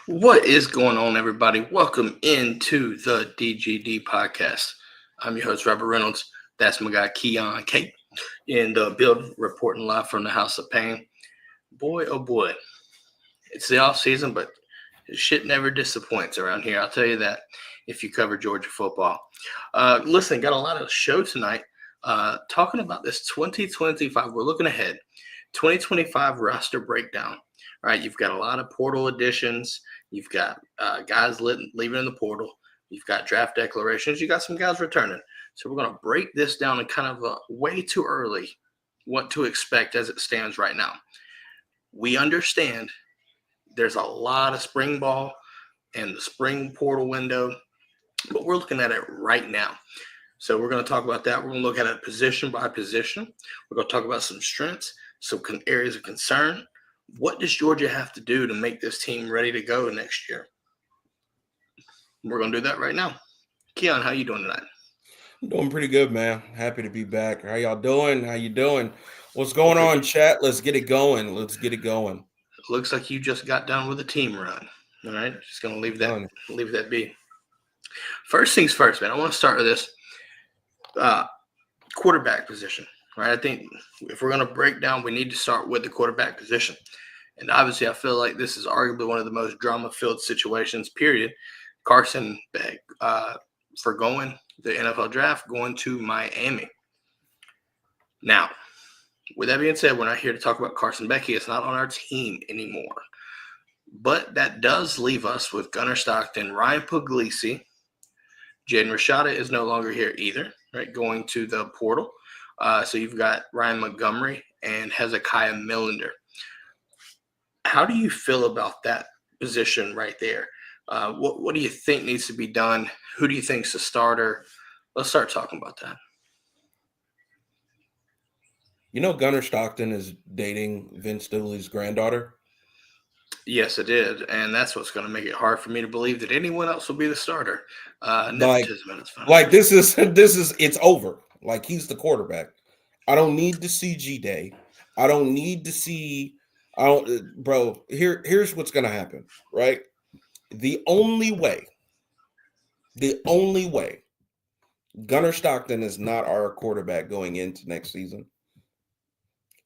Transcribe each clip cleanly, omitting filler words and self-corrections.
What is going on, everybody? Welcome into the DGD Podcast. I'm your host, Robert Reynolds. That's my guy, Keon Kate, in the build, reporting live from the House of Pain. Boy, oh boy, it's the off season, but shit never disappoints around here. I'll tell you that if you cover Georgia football. Listen, got a lot of show tonight talking about this 2025. We're looking ahead. 2025 roster breakdown. Right, you've got a lot of portal additions. You've got guys leaving in the portal. You've got draft declarations. You got some guys returning. So we're going to break this down in kind of a way too early what to expect as it stands right now. We understand there's a lot of spring ball and the spring portal window, but we're looking at it right now. So we're going to talk about that. We're going to look at it position by position. We're going to talk about some strengths, some areas of concern. What does Georgia have to do to make this team ready to go next year? We're going to do that right now. Keon, how you doing tonight? I'm doing pretty good, man. Happy to be back. How y'all doing? How you doing? What's going on, chat? Let's get it going. It looks like you just got done with a team run. All right, just going to leave that be. First things first, man. I want to start with this quarterback position. Right, I think if we're going to break down, we need to start with the quarterback position. And obviously, I feel like this is arguably one of the most drama-filled situations, period. Carson Beck for going the NFL draft, going to Miami. Now, with that being said, we're not here to talk about Carson Beck. He is not on our team anymore. But that does leave us with Gunnar Stockton, Ryan Puglisi. Jaden Rashada is no longer here either, right, going to the portal. So you've got Ryan Montgomery and Hezekiah Millender. How do you feel about that position right there? What do you think needs to be done? Who do you think's the starter? Let's start talking about that. You know, Gunnar Stockton is dating Vince Dooley's granddaughter. Yes, it did, and that's what's going to make it hard for me to believe that anyone else will be the starter. This is it's over. Like, he's the quarterback. I don't need to see G-Day. I don't need to see. Bro. Here's what's going to happen, right? The only way Gunnar Stockton is not our quarterback going into next season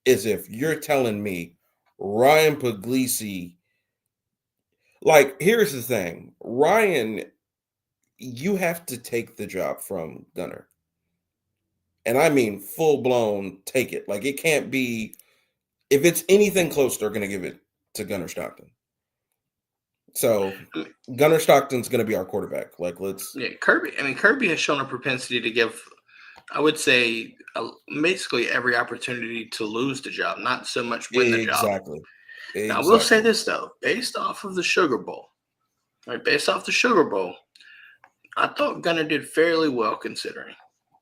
is if you're telling me Ryan Puglisi. Like, here's the thing, Ryan, you have to take the job from Gunnar. And I mean full blown take it. Like, it can't be, if it's anything close, they're going to give it to Gunnar Stockton. So Gunnar Stockton's going to be our quarterback. Kirby has shown a propensity to give, I would say, basically every opportunity to lose the job, not so much win the job. Exactly. Now, I will say this, though. Based off the Sugar Bowl, I thought Gunnar did fairly well considering.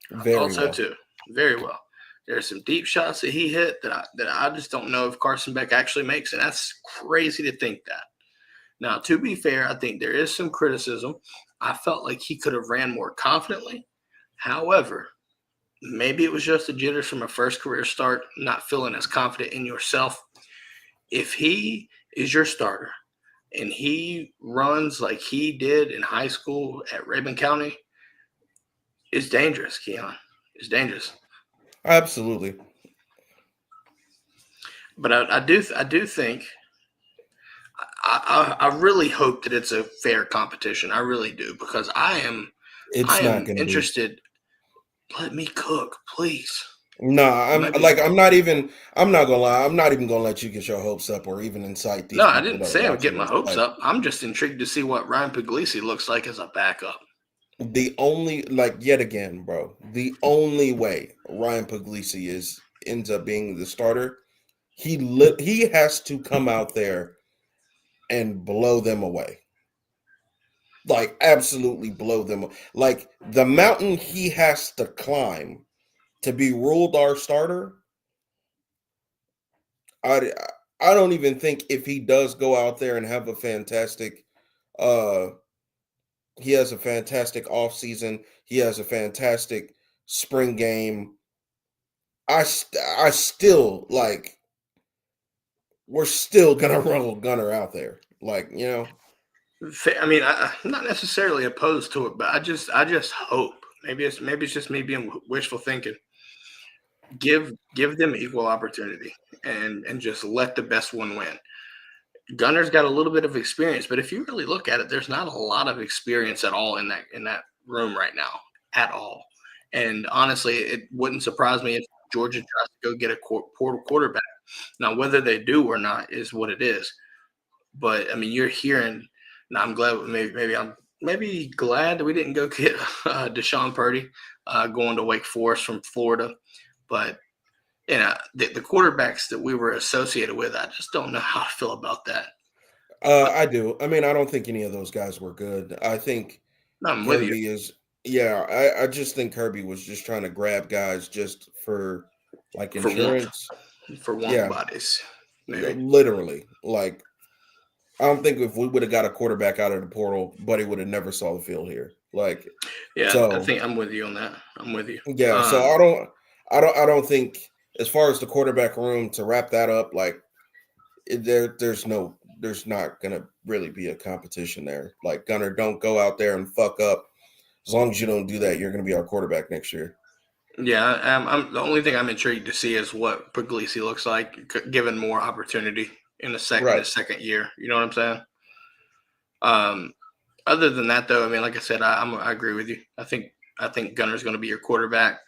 Very well. There's some deep shots that he hit that I just don't know if Carson Beck actually makes, and that's crazy to think that. Now, to be fair, I think there is some criticism. I felt like he could have ran more confidently. However, maybe it was just the jitters from a first career start, not feeling as confident in yourself. If he is your starter and he runs like he did in high school at Rabun County, it's dangerous, Keon. It's dangerous. Absolutely. But I do think I really hope that it's a fair competition. I really do, because I am interested. Let me cook, please. No, I'm not gonna lie. I'm not even gonna let you get your hopes up or even incite these. No, I didn't say I would get my hopes up. I'm just intrigued to see what Ryan Puglisi looks like as a backup. Yet again, bro, the only way Ryan Puglisi ends up being the starter, he has to come out there and blow them away. Like, absolutely blow them. Like, the mountain he has to climb to be ruled our starter, I don't even think if he does go out there and have a fantastic he has a fantastic offseason, he has a fantastic spring game, I still, like, we're still gonna roll Gunnar out there. Like, you know. I mean, I'm not necessarily opposed to it, but I just hope maybe it's just me being wishful thinking. Give them equal opportunity and just let the best one win. Gunner's got a little bit of experience, but if you really look at it, there's not a lot of experience at all in that room right now at all. And honestly, it wouldn't surprise me if Georgia tries to go get a portal quarterback. Now, whether they do or not is what it is. But I mean, you're hearing. Now, I'm glad. Maybe glad that we didn't go get Deshaun Purdy going to Wake Forest from Florida. But the quarterbacks that we were associated with, I just don't know how to feel about that. I do. I mean, I don't think any of those guys were good. I think I'm with you Kirby is. Yeah, I just think Kirby was just trying to grab guys just for like for warmth, insurance. for warm Yeah, bodies, maybe. literally. Like, I don't think if we would have got a quarterback out of the portal, Buddy would have never saw the field here. Like, Yeah, I so think I'm with you on that. I'm with you. yeah, so I don't think as far as the quarterback room to wrap that up, like there's not gonna really be a competition there. Like Gunner, don't go out there and fuck up. As long as you don't do that, you're gonna be our quarterback next year. Yeah, I'm the only thing I'm intrigued to see is what Puglisi looks like, given more opportunity in Right. the second year. You know what I'm saying? Um, Other than that, though, I mean, like I said, I agree with you. I think Gunner's going to be your quarterback.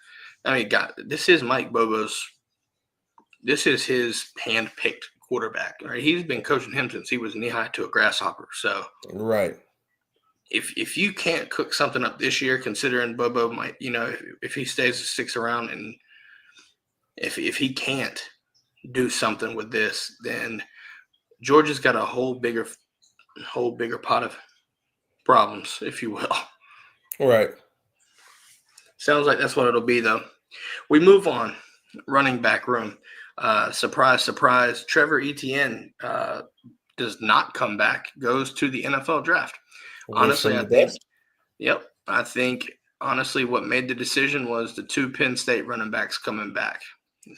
I mean, God, this is Mike Bobo's. This is his hand-picked quarterback. Right? He's been coaching him since he was knee high to a grasshopper. So Right. if you can't cook something up this year, considering Bobo might, if he sticks around, and if he can't do something with this, then Georgia's got a whole bigger pot of problems, if you will. Right. Sounds like that's what it'll be, though. We move on. Running back room. Surprise, surprise. Trevor Etienne does not come back. Goes to the NFL draft. Wish Honestly, him I the think. best. Yep, I think honestly, what made the decision was the two Penn State running backs coming back.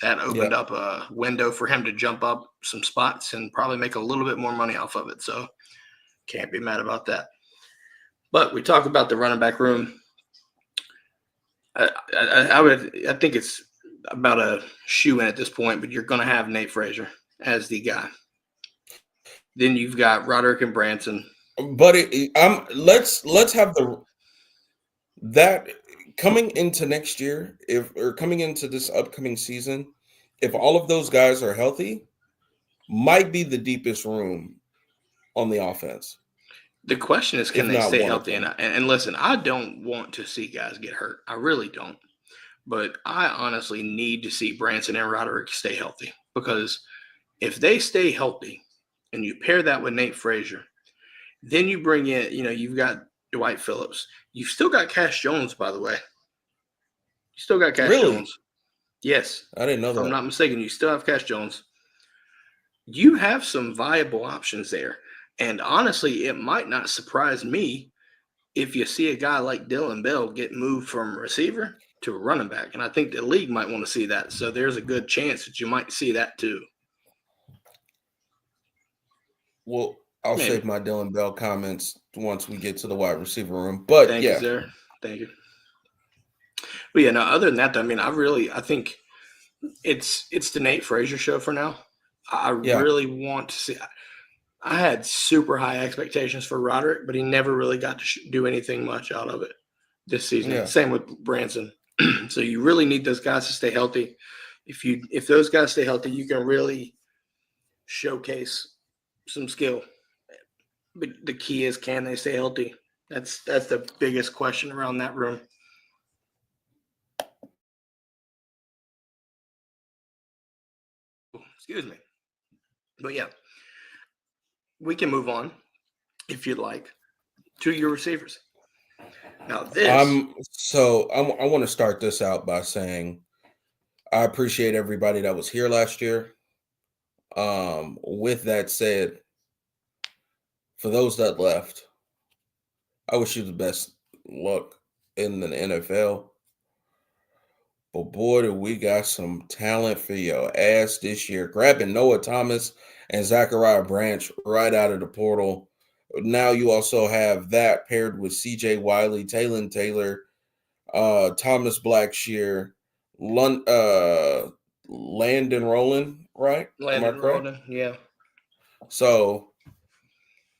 That opened Yeah. up a window for him to jump up some spots and probably make a little bit more money off of it. So can't be mad about that. But we talk about the running back room. I think it's about a shoe in at this point, but you're going to have Nate Frazier as the guy. Then you've got Roderick and Branson. But let's have that coming into next year, if or coming into this upcoming season, if all of those guys are healthy, might be the deepest room on the offense, The question is, can if they not stay one of healthy? them. And listen, I don't want to see guys get hurt. I really don't. But I honestly need to see Branson and Roderick stay healthy, because if they stay healthy and you pair that with Nate Frazier, then you bring in, you've got Dwight Phillips. You've still got Cash Jones, by the way. You still got Cash Really? Jones. Yes. I didn't know If I'm that. not mistaken, you still have Cash Jones. You have some viable options there. And honestly, it might not surprise me if you see a guy like Dylan Bell get moved from receiver to a running back. And I think the league might want to see that. So there's a good chance that you might see that too. Well, I'll Maybe. save my Dylan Bell comments once we get to the wide receiver room. But Thank you, yeah, sir. Thank you. But yeah, no, other than that, I mean, I think it's the Nate Frazier show for now. I yeah, really want to see. I had super high expectations for Roderick, but he never really got to do anything much out of it this season. yeah. Same with Branson. So you really need those guys to stay healthy. If those guys stay healthy, you can really showcase some skill. But the key is, can they stay healthy? That's the biggest question around that room. Excuse me. But yeah, we can move on if you'd like to your receivers. Now this, I want to start this out by saying I appreciate everybody that was here last year. With that said, for those that left, I wish you the best luck in the NFL. But boy, do we got some talent for your ass this year. Grabbing Noah Thomas and Zachariah Branch right out of the portal. Now you also have that paired with C.J. Wiley, Taylor, Thomas Blackshear, Landon Roland, right? Am I Landon correct? Rolden, yeah. So,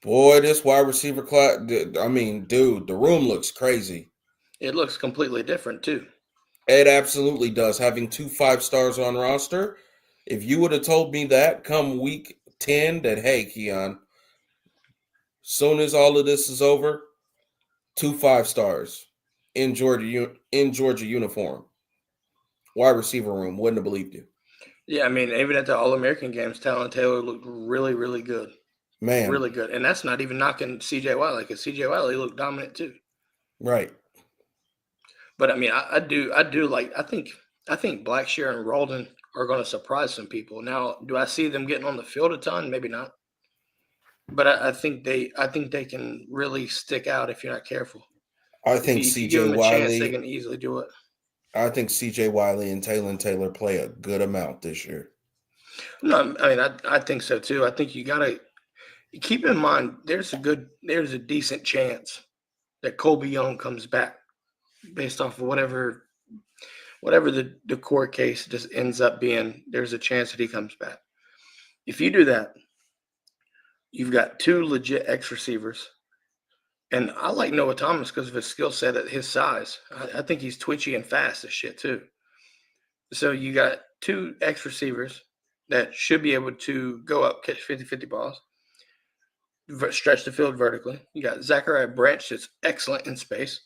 boy, this wide receiver class, I mean, dude, the room looks crazy. It looks completely different too. It absolutely does. Having 2 5-stars on roster, if you would have told me that come week 10, that, hey, Keon, soon as all of this is over, 2 5-stars in Georgia uniform, wide receiver room, wouldn't have believed you. Yeah, I mean, even at the All-American games, Talon Taylor looked really, really good. Man, Really good. And that's not even knocking C.J. Wiley, because C.J. Wiley looked dominant too. right. But I mean, I do like. I think Blackshear and Rolden are going to surprise some people. Now, do I see them getting on the field a ton? Maybe not. But I think they can really stick out if you're not careful. I If think you give CJ them a chance, they Wiley, can easily do it. I think CJ Wiley and Taylor play a good amount this year. No, I mean, I think so too. I think you got to keep in mind there's a decent chance that Colby Young comes back based off of whatever the court case just ends up being. There's a chance that he comes back. If you do that, you've got 2 legit X receivers. And I like Noah Thomas because of his skill set at his size. I think he's twitchy and fast as shit too. So you got 2 X receivers that should be able to go up, catch 50-50 balls, stretch the field vertically. You got Zachariah Branch that's excellent in space.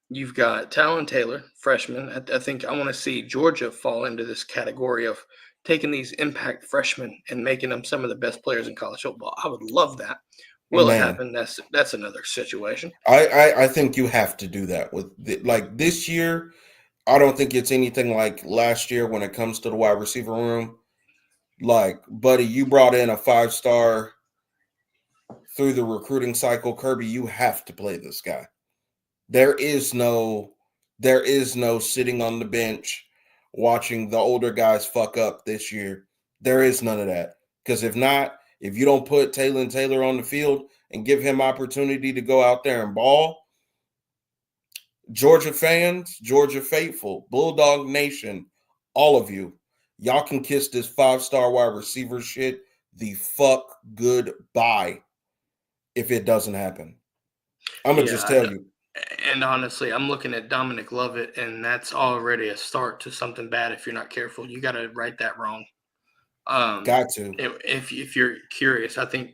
You've got Talon Taylor, freshman. I think I want to see Georgia fall into this category of taking these impact freshmen and making them some of the best players in college football. I would love that. Will it happen? That's another situation. I think you have to do that with like this year. I don't think it's anything like last year when it comes to the wide receiver room. Like, buddy, you brought in a 5-star through the recruiting cycle. Kirby, you have to play this guy. There is no sitting on the bench watching the older guys fuck up this year. There is none of that. Because if you don't put Taylor on the field and give him opportunity to go out there and ball, Georgia fans, Georgia faithful, Bulldog Nation, all of you, y'all can kiss this 5-star wide receiver shit the fuck goodbye if it doesn't happen. I'm going to just tell you. And honestly, I'm looking at Dominic Lovett, and that's already a start to something bad if you're not careful. You got to right that wrong. Got to. If you're curious, I think,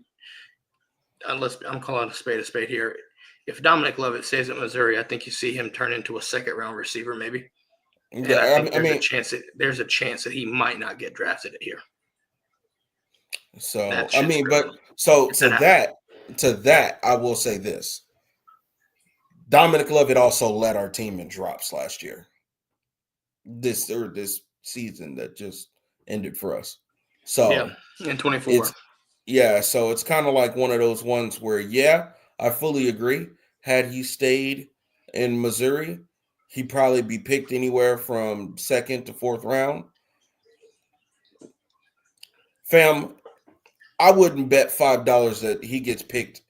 unless I'm calling a spade here, if Dominic Lovett stays at Missouri, I think you see him turn into a second-round receiver maybe. And Yeah, I think there's a chance that he might not get drafted here. So I mean, but so to that, I will say this. Dominic Lovett also led our team in drops last year. This season that just ended for us. So yeah, in 24. So it's kind of like one of those ones where, I fully agree. Had he stayed in Missouri, he'd probably be picked anywhere from 2nd to 4th round. Fam, I wouldn't bet $5 that he gets picked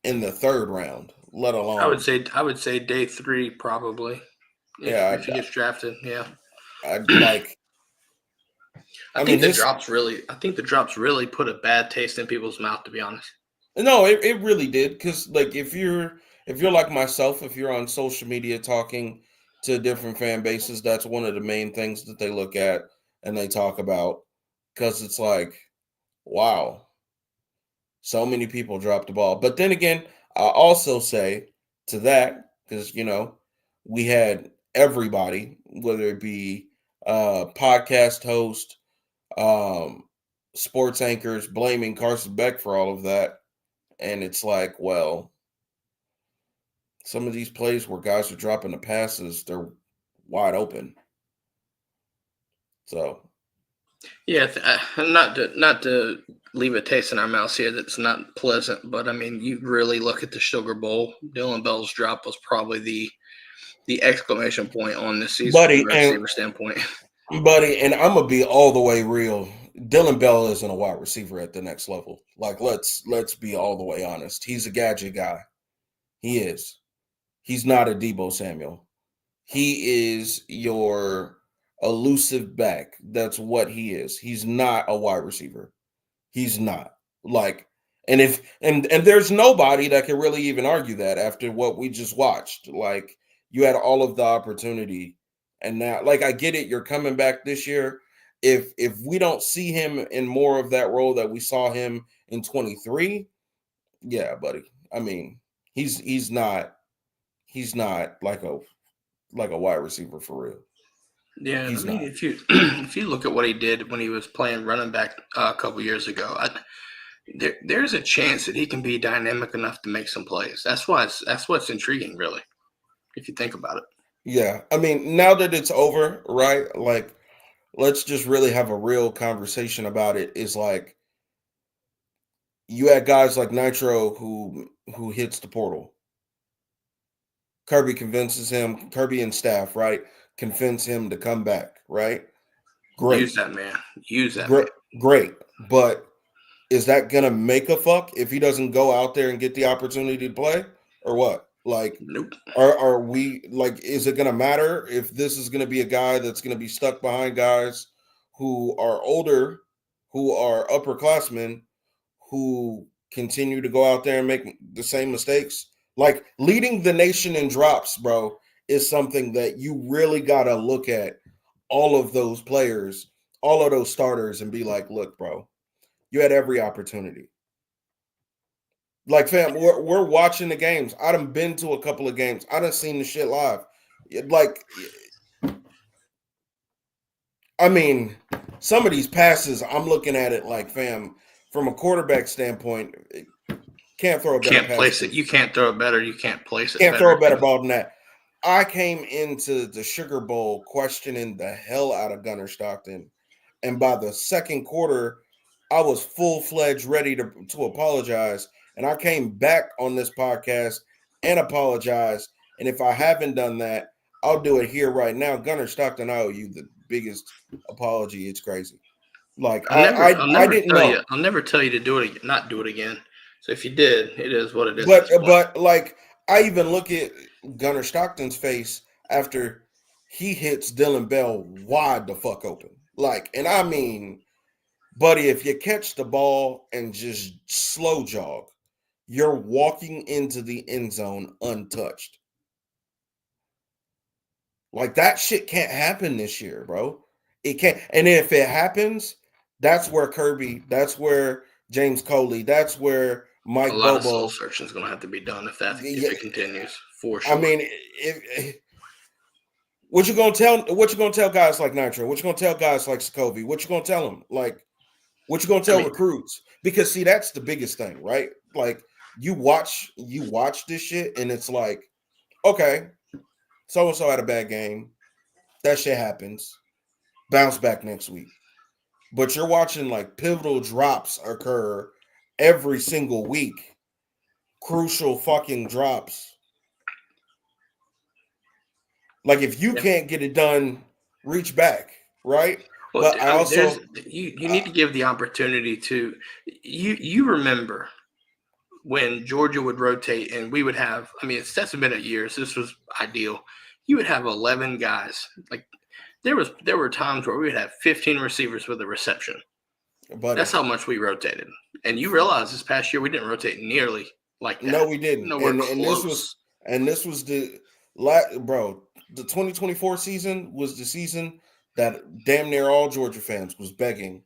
in the 3rd round, let alone. I would say day 3 probably. If he gets drafted, yeah. I'd like. I think the drops really put a bad taste in people's mouth, to be honest. No, it really did, because like if you're like myself, if you're on social media talking to different fan bases, that's one of the main things that they look at and they talk about, because it's like, wow, so many people dropped the ball. But then again, I also say to that, because we had everybody, whether it be podcast host, sports anchors, blaming Carson Beck for all of that. And it's like, well, some of these plays where guys are dropping the passes, they're wide open. So, yeah, not to leave a taste in our mouths here that's not pleasant, but I mean, you really look at the Sugar Bowl. Dillon Bell's drop was probably the exclamation point on this season from a receiver standpoint. Buddy, and I'm gonna be all the way real. Dylan Bell isn't a wide receiver at the next level. Like, let's be all the way honest. He's a gadget guy. He is. He's not a Debo Samuel. He is your elusive back. That's what he is. He's not a wide receiver. He's not. Like, and if and there's nobody that can really even argue that after what we just watched. Like, you had all of the opportunity, and now, like, I get it. You're coming back this year. If we don't see him in more of that role that we saw him in 23, yeah, buddy. I mean, he's not like a wide receiver for real. Yeah, I He's mean, not. if you if you look at what he did when he was playing running back a couple years ago, there's a chance that he can be dynamic enough to make some plays. That's what's intriguing, really, if you think about it. Yeah. I mean, now that it's over, right? Like, let's just really have a real conversation about it. Is like, you had guys like Nitro who hits the portal. Kirby convinces him, Kirby and staff, right? Convince him to come back, right? Great. Use that man. Use that man. Great. But is that gonna make a fuck if he doesn't go out there and get the opportunity to play? Or what? Like, Nope. are we like, is it gonna matter if this is gonna be a guy that's gonna be stuck behind guys who are older, who are upperclassmen, who continue to go out there and make the same mistakes? Like, leading the nation in drops, bro, is something that you really gotta look at all of those players, all of those starters, and be like, look, bro, you had every opportunity. Like, fam, we're watching the games. I done been to a couple of games. I done seen the shit live. Like, I mean, some of these passes, I'm looking at it like, fam, from a quarterback standpoint, can't throw a better Can't pass. place it. You can't throw it better. You can't place it. Can't better. throw a better ball than that. I came into the Sugar Bowl questioning the hell out of Gunnar Stockton, and by the second quarter, I was full-fledged ready to apologize. And I came back on this podcast and apologized. And if I haven't done that, I'll do it here right now. Gunnar Stockton, I owe you the biggest apology. It's crazy. Like, I didn't know. I'll never tell you to do it. Not do it again. So if you did, it is what it is. But like, I even look at Gunnar Stockton's face after he hits Dylan Bell wide the fuck open. Like, and I mean, buddy, if you catch the ball and just slow jog, you're walking into the end zone untouched. Like, that shit can't happen this year, bro. It can't. And if it happens, that's where Kirby, that's where James Coley, that's where Mike a lot Bobo. Of soul searching is going to have to be done if it continues, for sure. I mean, what you gonna tell guys like Nitro? What you gonna tell guys like Scovey? What you gonna tell them? Like, what you gonna tell recruits? Because, see, that's the biggest thing, right? Like, you watch this shit, and it's like, okay, so and so had a bad game. That shit happens. Bounce back next week. But you're watching like pivotal drops occur every single week. Crucial fucking drops. Like, if you can't get it done, reach back, right? Well, but I also you need to give the opportunity to you remember when Georgia would rotate and we would have, I mean, that's been at years. This was ideal. You would have 11 guys. Like, there were times where we would have 15 receivers with a reception. Buddy, that's how much we rotated. And you realize this past year we didn't rotate nearly like that. No, we didn't. Nowhere close. This was the 2024 season was the season that damn near all Georgia fans was begging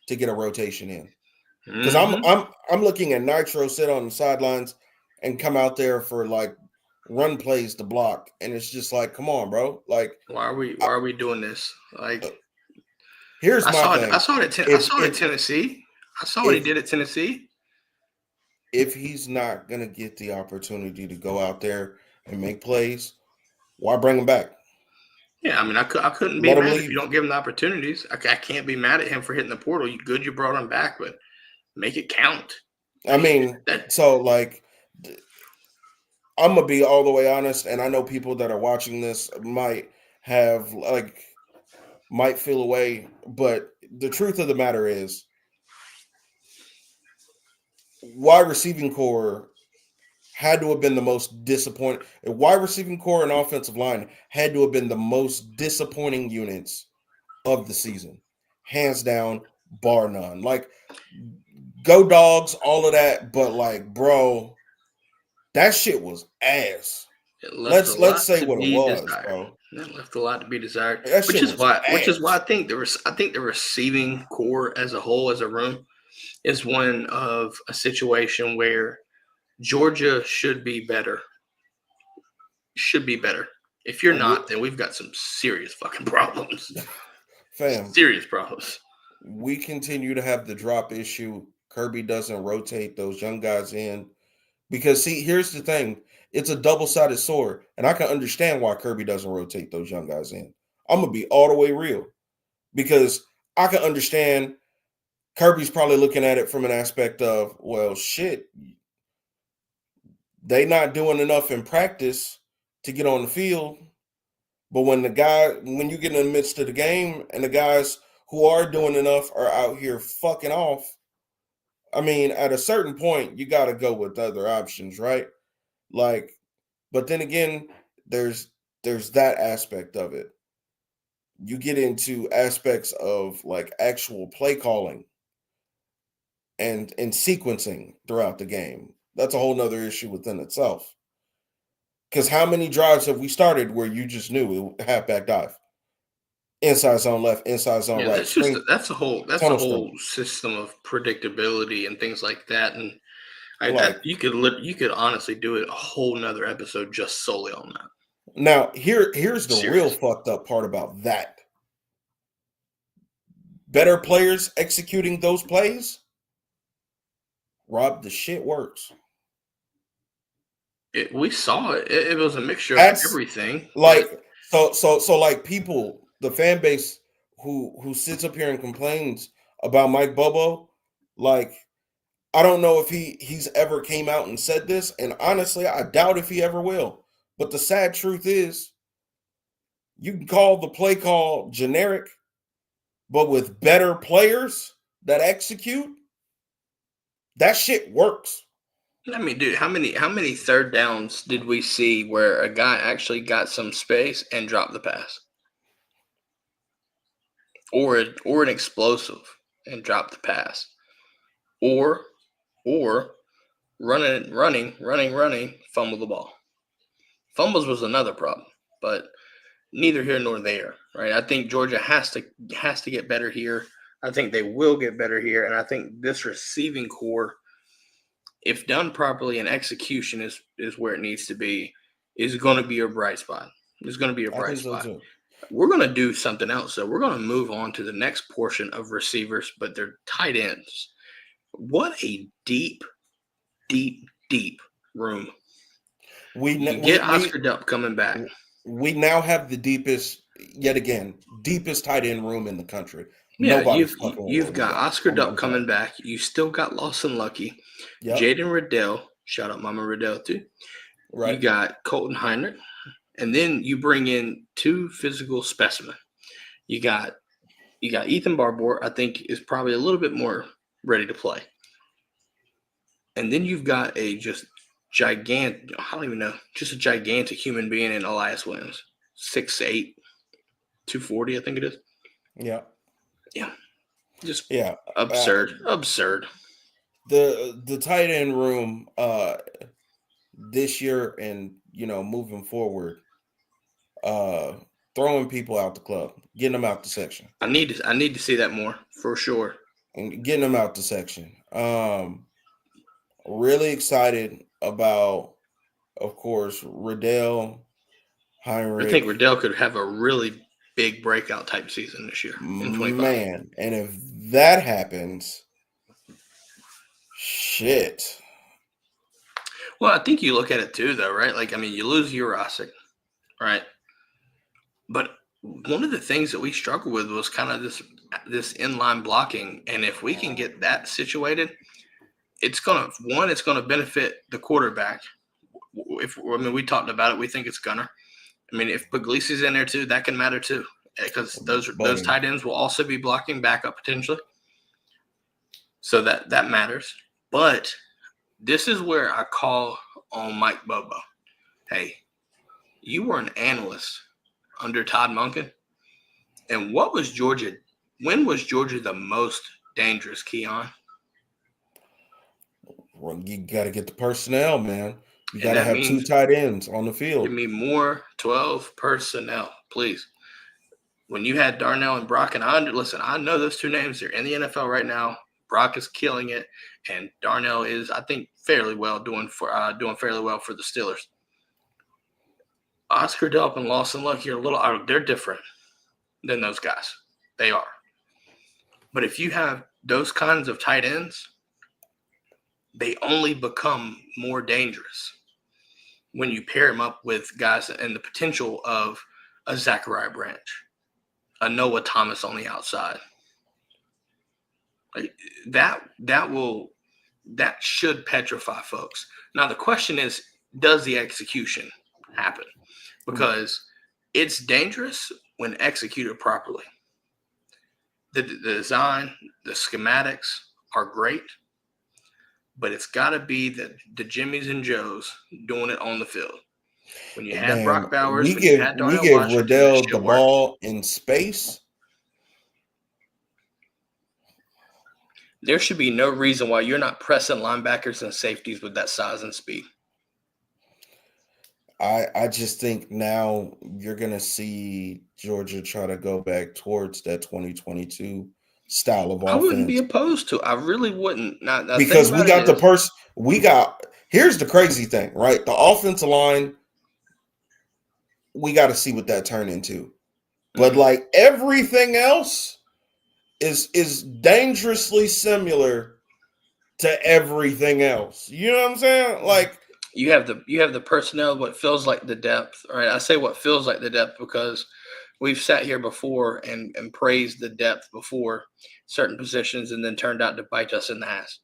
to get a rotation in. Because I'm looking at Nitro sit on the sidelines and come out there for like run plays to block, and it's just like, come on, bro. Like, why are we doing this? Like, here's my thing. I saw it at Tennessee. I saw what he did at Tennessee. If he's not gonna get the opportunity to go out there and make plays, why bring him back? Yeah, I mean, I couldn't be mad if you don't give him the opportunities. I can't be mad at him for hitting the portal. You brought him back, but make it count. I mean, so like, I'm gonna be all the way honest, and I know people that are watching this might might feel away, but the truth of the matter is, wide receiving core had to have been the most disappointing. Wide receiving core and offensive line had to have been the most disappointing units of the season, hands down, bar none. Like, go Dogs, all of that, but like, bro, that shit was ass. It left a Let's lot say to what it be was, desired. bro. It left a lot to be desired, That which shit is was why ass. I think the receiving core as a whole, as a room, is one of a situation where Georgia should be better. Should be better. If you're not, then we've got some serious fucking problems. Fam, Serious problems. we continue to have the drop issue. Kirby doesn't rotate those young guys in because, see, here's the thing. It's a double-sided sword, and I can understand why Kirby doesn't rotate those young guys in. I'm going to be all the way real because I can understand Kirby's probably looking at it from an aspect of, well, shit, they not doing enough in practice to get on the field. But when you get in the midst of the game and the guys who are doing enough are out here fucking off, I mean, at a certain point, you got to go with other options, right? Like, but then again, there's that aspect of it. You get into aspects of like actual play calling and sequencing throughout the game. That's a whole nother issue within itself. Because how many drives have we started where you just knew it halfback dive, inside zone left, inside zone Yeah, right, screen, that's a whole tunnel screen. system of predictability and things like that. And Like, you could honestly do it a whole nother episode just solely on that. now here's the real Serious. fucked up part about that. Better players executing those plays, Rob, the shit works. We saw it. It was a mixture of That's everything. like so like people, the fan base who sits up here and complains about Mike Bobo, like, I don't know if he's ever came out and said this, and honestly, I doubt if he ever will. But the sad truth is, you can call the play call generic, but with better players that execute, that shit works. I mean, dude, how many third downs did we see where a guy actually got some space and dropped the pass, or an explosive and dropped the pass, or running, fumble the ball. Fumbles was another problem, but neither here nor there, right? I think Georgia has to get better here. I think they will get better here, and I think this receiving core, if done properly and execution is where it needs to be, is going to be a bright spot. It's going to be a bright spot. So we're going to do something else. So we're going to move on to the next portion of receivers, but they're tight ends. What a deep room. We get Oscar Dupp coming back. We now have the deepest tight end room in the country. Yeah, you've got Oscar Dupp coming back. You still got Lawson Lucky, Jaden Riddell. Shout out Mama Riddell too. Right. You got Colton Heinrich, and then you bring in two physical specimen. You got Ethan Barbour. I think is probably a little bit more ready to play. And then you've got a just gigantic. I don't even know, just a gigantic human being in Elias Williams, 6'8", 240, I think it is. Yeah. Just absurd. The tight end room this year and moving forward, throwing people out the club, getting them out the section. I need to see that more for sure. And getting them out the section. Really excited about, of course, Riddell, Heinrich. I think Riddell could have a really big breakout type season this year in 25. Man, and if that happens, shit. Well, I think you look at it too, though, right? Like, I mean, you lose Jurasic, right? But one of the things that we struggled with was kind of this inline blocking, and if we can get that situated, it's gonna benefit the quarterback. We talked about it, we think it's gonna. I mean, if Puglisi's in there too, that can matter too. because those Buddy. tight ends will also be blocking backup potentially. So that matters. But this is where I call on Mike Bobo. Hey, you were an analyst under Todd Monken. And when was Georgia the most dangerous, Keon? Well, you got to get the personnel, man. You got to have 2 tight ends on the field. Give me more 12 personnel, please. When you had Darnell and Brock, and I know those 2 names. They're in the NFL right now. Brock is killing it, and Darnell is, I think, doing fairly well for the Steelers. Oscar Delp and Lawson Luck, they're different than those guys. They are. But if you have those kinds of tight ends, they only become more dangerous when you pair them up with guys and the potential of a Zachariah Branch, a Noah Thomas on the outside. Like that should petrify folks. Now the question is, does the execution happen? Because it's dangerous when executed properly. The design, the schematics are great, but it's got to be the Jimmies and Joes doing it on the field. When you had Brock Bowers, we give Riddell the ball in space. There should be no reason why you're not pressing linebackers and safeties with that size and speed. I just think now you're going to see Georgia try to go back towards that 2022 style of offense. I wouldn't be opposed to it. I really wouldn't. Because here's the crazy thing, right? The offensive line, we got to see what that turn into. But like everything else is dangerously similar to everything else. You know what I'm saying? Like you have the personnel, what feels like the depth, right? I say what feels like the depth because we've sat here before and praised the depth before certain positions and then turned out to bite us in the ass.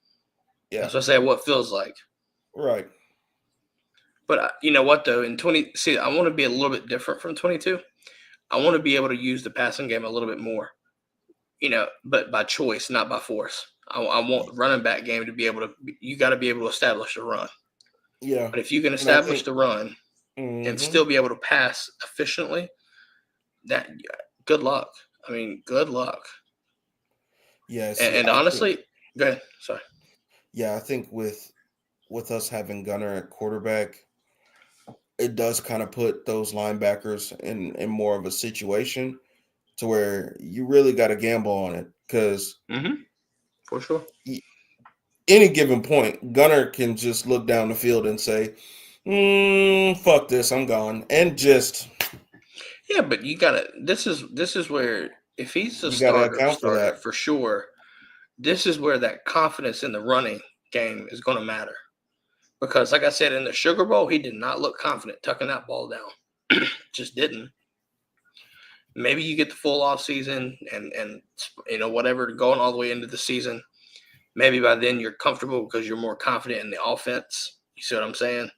Yeah. So I say what feels like. Right. But you know what, though? I want to be a little bit different from 22. I want to be able to use the passing game a little bit more, but by choice, not by force. I want the running back game to be able to – you got to be able to establish a run. Yeah. But if you can establish the run and still be able to pass efficiently, good luck. I mean, good luck. Yeah. And honestly, go ahead. Sorry. Yeah, I think with us having Gunner at quarterback, it does kind of put those linebackers in more of a situation to where you really got to gamble on it because for sure. Any given point, Gunner can just look down the field and say, fuck this, I'm gone. And just yeah, but you gotta this is where if he's the starter for sure, this is where that confidence in the running game is gonna matter. Because like I said, in the Sugar Bowl, he did not look confident tucking that ball down. Just didn't. Maybe you get the full off season and whatever going all the way into the season. Maybe by then you're comfortable because you're more confident in the offense. You see what I'm saying?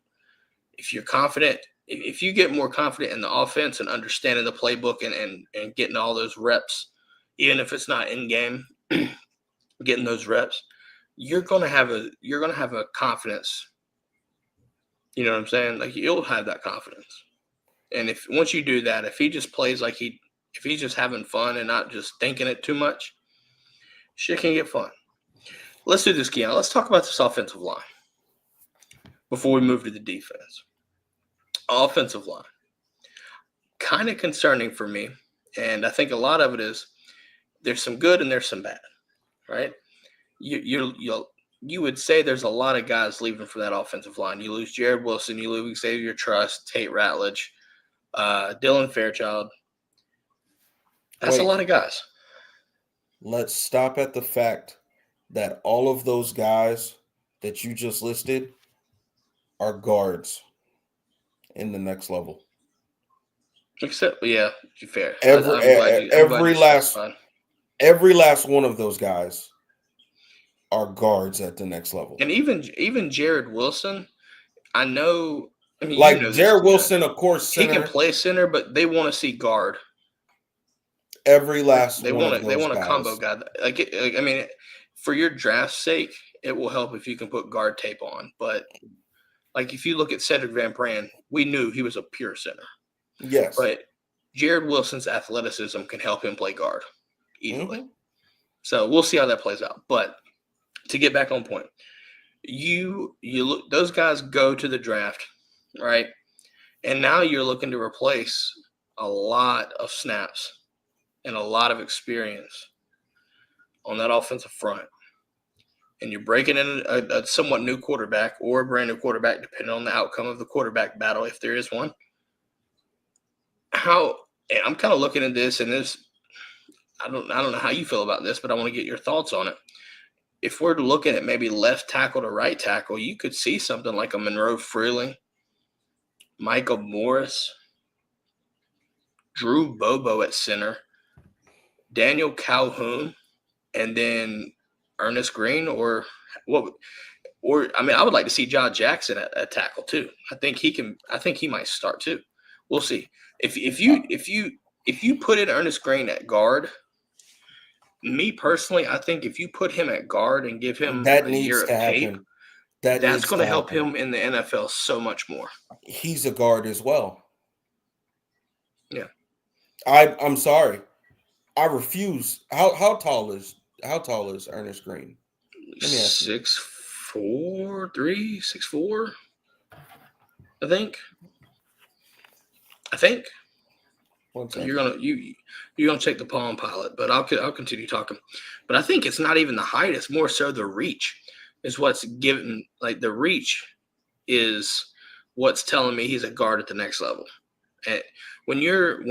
If you're confident, if you get more confident in the offense and understanding the playbook and getting all those reps, even if it's not in game, getting those reps, you're gonna have a confidence. You know what I'm saying? Like you'll have that confidence. And once you do that, if he just plays like if he's just having fun and not just thinking it too much, shit can get fun. Let's do this, Keon. Let's talk about this offensive line before we move to the defense. Offensive line. Kind of concerning for me, and I think a lot of it is there's some good and there's some bad, right? You would say there's a lot of guys leaving for that offensive line. You lose Jared Wilson, you lose Xavier Truss, Tate Ratledge, Dylan Fairchild. That's a lot of guys. Let's stop at the fact that all of those guys that you just listed are guards in the next level. Except, yeah, fair. Every last one of those guys are guards at the next level. And even Jared Wilson, I know. I mean, like Jared Wilson, of course, center. He can play center, but they want to see guard. Every last They one of want those a combo guys. guy. I mean, for your draft's sake, it will help if you can put guard tape on. But like if you look at Cedric Van Pran, we knew he was a pure center. Yes. But Jared Wilson's athleticism can help him play guard easily. Mm-hmm. So we'll see how that plays out. But to get back on point, you look, those guys go to the draft, right? And now you're looking to replace a lot of snaps and a lot of experience on that offensive front. And you're breaking in a somewhat new quarterback or a brand new quarterback, depending on the outcome of the quarterback battle, if there is one. I'm kind of looking at this, and this, I don't know how you feel about this, but I want to get your thoughts on it. If we're looking at maybe left tackle to right tackle, you could see something like a Monroe Freeling, Michael Morris, Drew Bobo at center, Daniel Calhoun, and then Ernest Green, or what? Or I mean, I would like to see John Jackson at tackle too. I think he can. I think he might start too. We'll see. If you put in Ernest Green at guard, me personally, I think if you put him at guard and give him That a needs year to of tape, happen. That that's needs going to to help happen. him in the NFL so much more. He's a guard as well. Yeah. I'm sorry. I refuse. How tall is Ernest Green? Let me ask you. 6'4", 6'4", I think. One second. You're gonna check the Palm Pilot, but I'll continue talking. But I think it's not even the height; it's more so the reach is what's given. Like the reach is what's telling me he's a guard at the next level. And when you're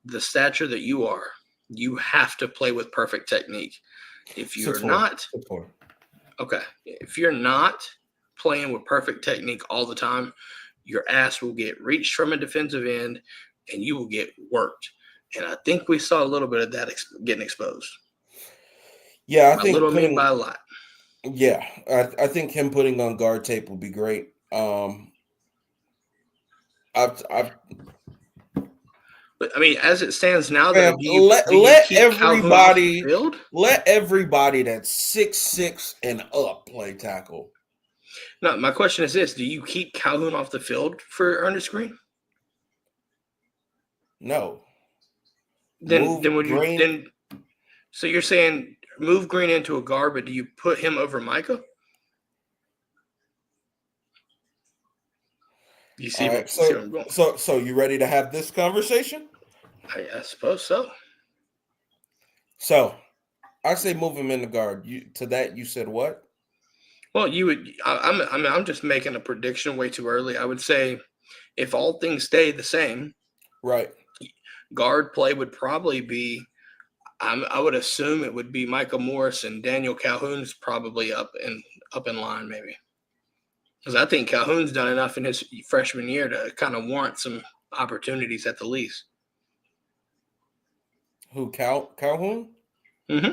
the stature that you are, you have to play with perfect technique. If you're 6'4". not, 6'4". okay, if you're not playing with perfect technique all the time, your ass will get reached from a defensive end and you will get worked. And I think we saw a little bit of that getting exposed. Yeah, I By think little, I mean by a lot. Yeah, I think him putting on guard tape would be great. I've But I mean, as it stands now, though, Fam, do you keep Calhoun off the field? let everybody that's 6'6" and up play tackle. No, my question is this: do you keep Calhoun off the field for Ernest Green? No. Then would you then? So you're saying move Green into a guard, but do you put him over Micah? You see, Right, see where I'm going? So you ready to have this conversation? I suppose so. So I say move him in the guard. You said what? Well, you would. I'm just making a prediction way too early. I would say if all things stay the same, Right. Guard play would probably be. I would assume it would be Michael Morris and Daniel Calhoun's probably up in line maybe. Because I think Calhoun's done enough in his freshman year to kind of warrant some opportunities at the least. Who, Calhoun? Mm-hmm.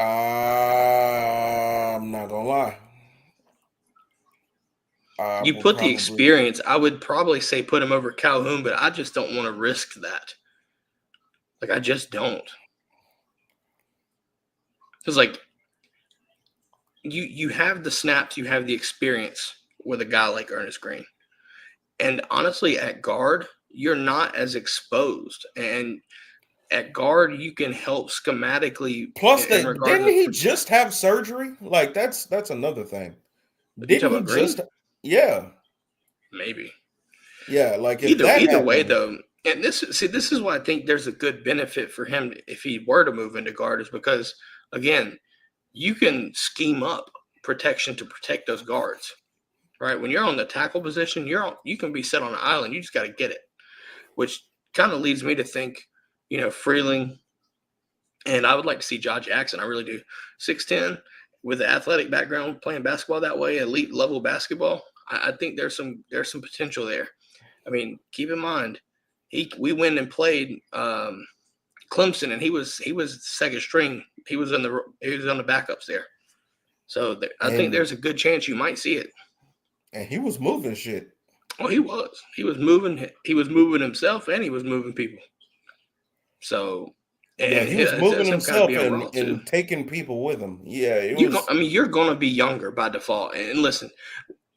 I'm not gonna lie. You put the experience. I would probably say put him over Calhoun, but I just don't want to risk that. Like I just don't. Because like you have the snaps, you have the experience with a guy like Ernest Green. And honestly, at guard, you're not as exposed. And at guard, you can help schematically. Plus, didn't he just have surgery? Like that's another thing. Didn't he just? Yeah, maybe. Yeah, like either way though. And this is why I think there's a good benefit for him if he were to move into guard, is because again, you can scheme up protection to protect those guards. Right? When you're on the tackle position, you can be set on an island. You just got to get it, which kind of leads me to think, Freeling, and I would like to see Josh Jackson. I really do. 6'10", with the athletic background, playing basketball that way, elite level basketball. I think there's some potential there. I mean, keep in mind, we went and played Clemson, and he was second string. He was on the backups there. So I think there's a good chance you might see it. And he was moving shit. Oh, he was. He was moving. He was moving himself, and he was moving people. So, Yeah, and he was moving some kind of himself being raw too. and taking people with him. Yeah, it was. You're going to be younger by default. And listen,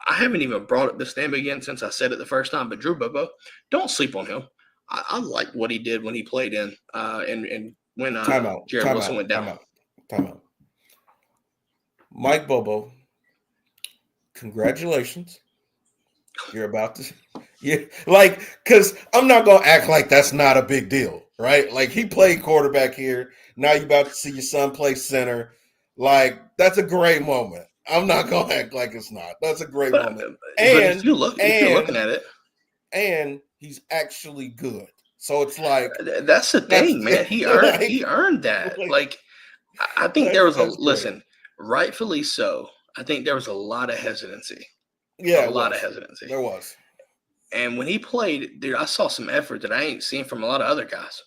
I haven't even brought up this name again since I said it the first time. But Drew Bobo, don't sleep on him. I like what he did when he played in, and when Jared Wilson went down. Time out. Mike Bobo, congratulations. You're about to, because I'm not gonna act like that's not a big deal, right? Like he played quarterback here. Now you're about to see your son play center. Like that's a great moment. I'm not gonna act like it's not. That's a great moment. But if you're looking at it, and he's actually good. So it's like that's the thing, man. He earned that. Like I think there was rightfully so. I think there was a lot of hesitancy. Yeah, a lot of hesitancy. There was. And when he played, dude, I saw some effort that I ain't seen from a lot of other guys.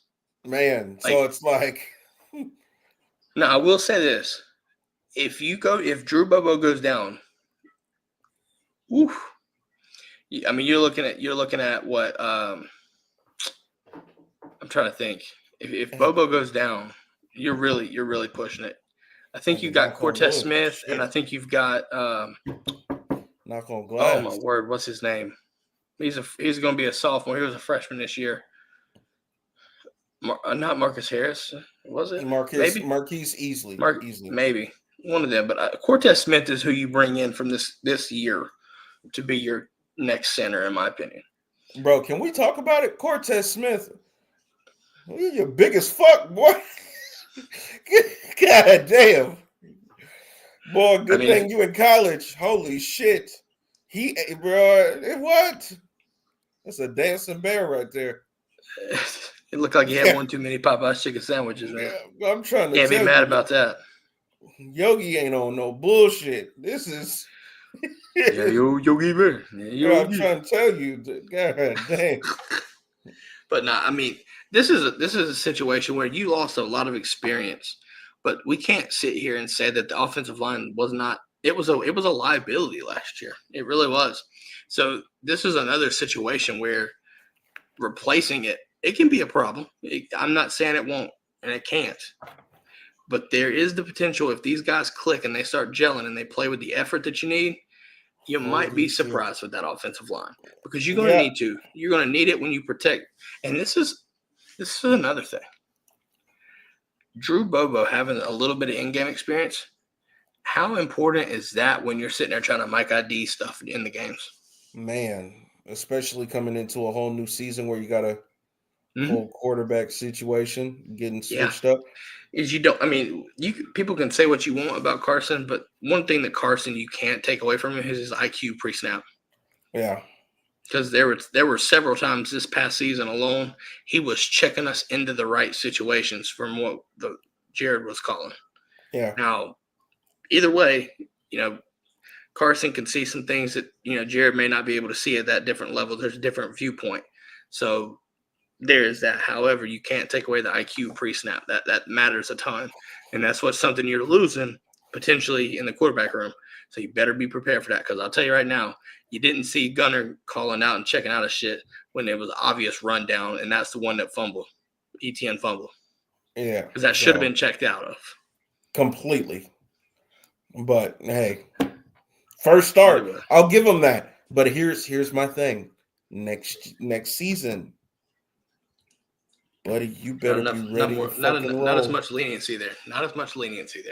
Man, so it's like. Now I will say this: if Drew Bobo goes down, oof. I mean, you're looking at what? I'm trying to think. If Bobo goes down, you're really pushing it. I think you've got Cortez Smith, and I think you've got. Knock on glass. Oh my word! What's his name? He's going to be a sophomore. He was a freshman this year. Not Marcus Harris, was it? Maybe Marquise easily. Maybe one of them. But Cortez Smith is who you bring in from this year to be your next center, in my opinion. Bro, can we talk about it? Cortez Smith, you're your biggest fuck, boy. God damn. Boy, good thing you in college. Holy shit. What? That's a dancing bear right there. It looked like he had one too many Popeye's chicken sandwiches, man. Yeah, I'm trying to Can't be mad about that. Yogi ain't on no bullshit. This is Yogi man. I'm trying to tell you. God damn. But I mean, this is a situation where you lost a lot of experience. But we can't sit here and say that the offensive line was not. It was a liability last year. It really was. So this is another situation where replacing it can be a problem. I'm not saying it won't, and it can't. But there is the potential if these guys click and they start gelling and they play with the effort that you need, you might be surprised with that offensive line because you're going to need to. You're going to need it when you protect. And this is another thing. Drew Bobo having a little bit of in-game experience, how important is that when you're sitting there trying to mic ID stuff in the games? Man, especially coming into a whole new season where you got a whole quarterback situation getting switched up. People can say what you want about Carson, but one thing that Carson you can't take away from him is his IQ pre-snap. Yeah. Because there were several times this past season alone, he was checking us into the right situations from what Jared was calling. Yeah. Now, either way, Carson can see some things that, Jared may not be able to see at that different level. There's a different viewpoint. So there is that. However, you can't take away the IQ pre-snap. That matters a ton. And that's something you're losing potentially in the quarterback room. So you better be prepared for that because I'll tell you right now, you didn't see Gunner calling out and checking out of shit when there was an obvious rundown, and that's the one that fumbled, ETN fumble. Yeah. Because that should have been checked out of. Completely. But, hey, first start. I'll give him that. But here's my thing. Next season, buddy, you better be ready to fucking roll. Not as much leniency there.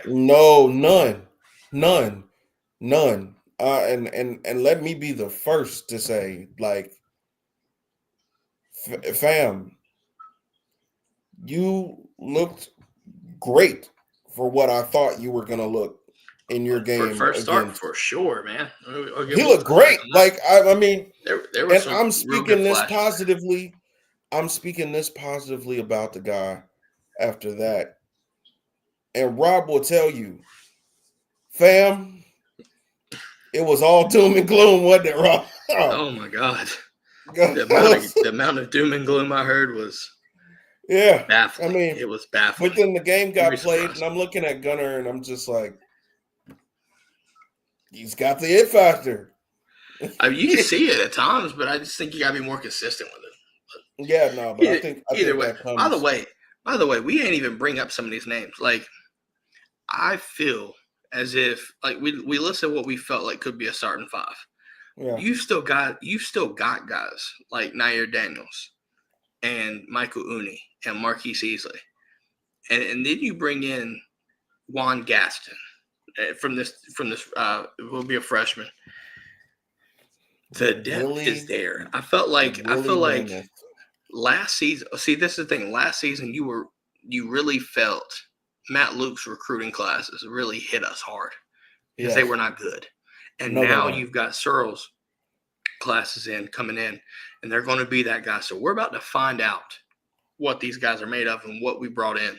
No, none. And let me be the first to say, like, fam, you looked great for what I thought you were gonna look in your game. For first start, for sure, man. He looked great. Like I mean, there was and I'm speaking this positively. I'm speaking this positively about the guy after that. And Rob will tell you, fam, it was all doom and gloom, wasn't it, Rob? Oh my God. The amount of doom and gloom I heard was baffling. I mean, it was baffling. But then the game got played, and I'm looking at Gunner, and I'm just like, he's got the it factor. I mean, you can see it at times, but I just think you gotta be more consistent with it. Yeah, no, but I Either think way. that comes. By the way, we ain't even bring up some of these names. Like, I feel as if like we listed what we felt like could be a starting five. Yeah, You've still got guys like Nair Daniels and Michael Uni and Marquise Easley. And then you bring in Juan Gaston from this will be a freshman. The depth is there. I feel like Mammoth. last season. See, this is the thing. Last season, you really felt Matt Luke's recruiting classes really hit us hard because they were not good. And No, now you've got Searle's classes coming in, and they're going to be that guy. So we're about to find out what these guys are made of and what we brought in.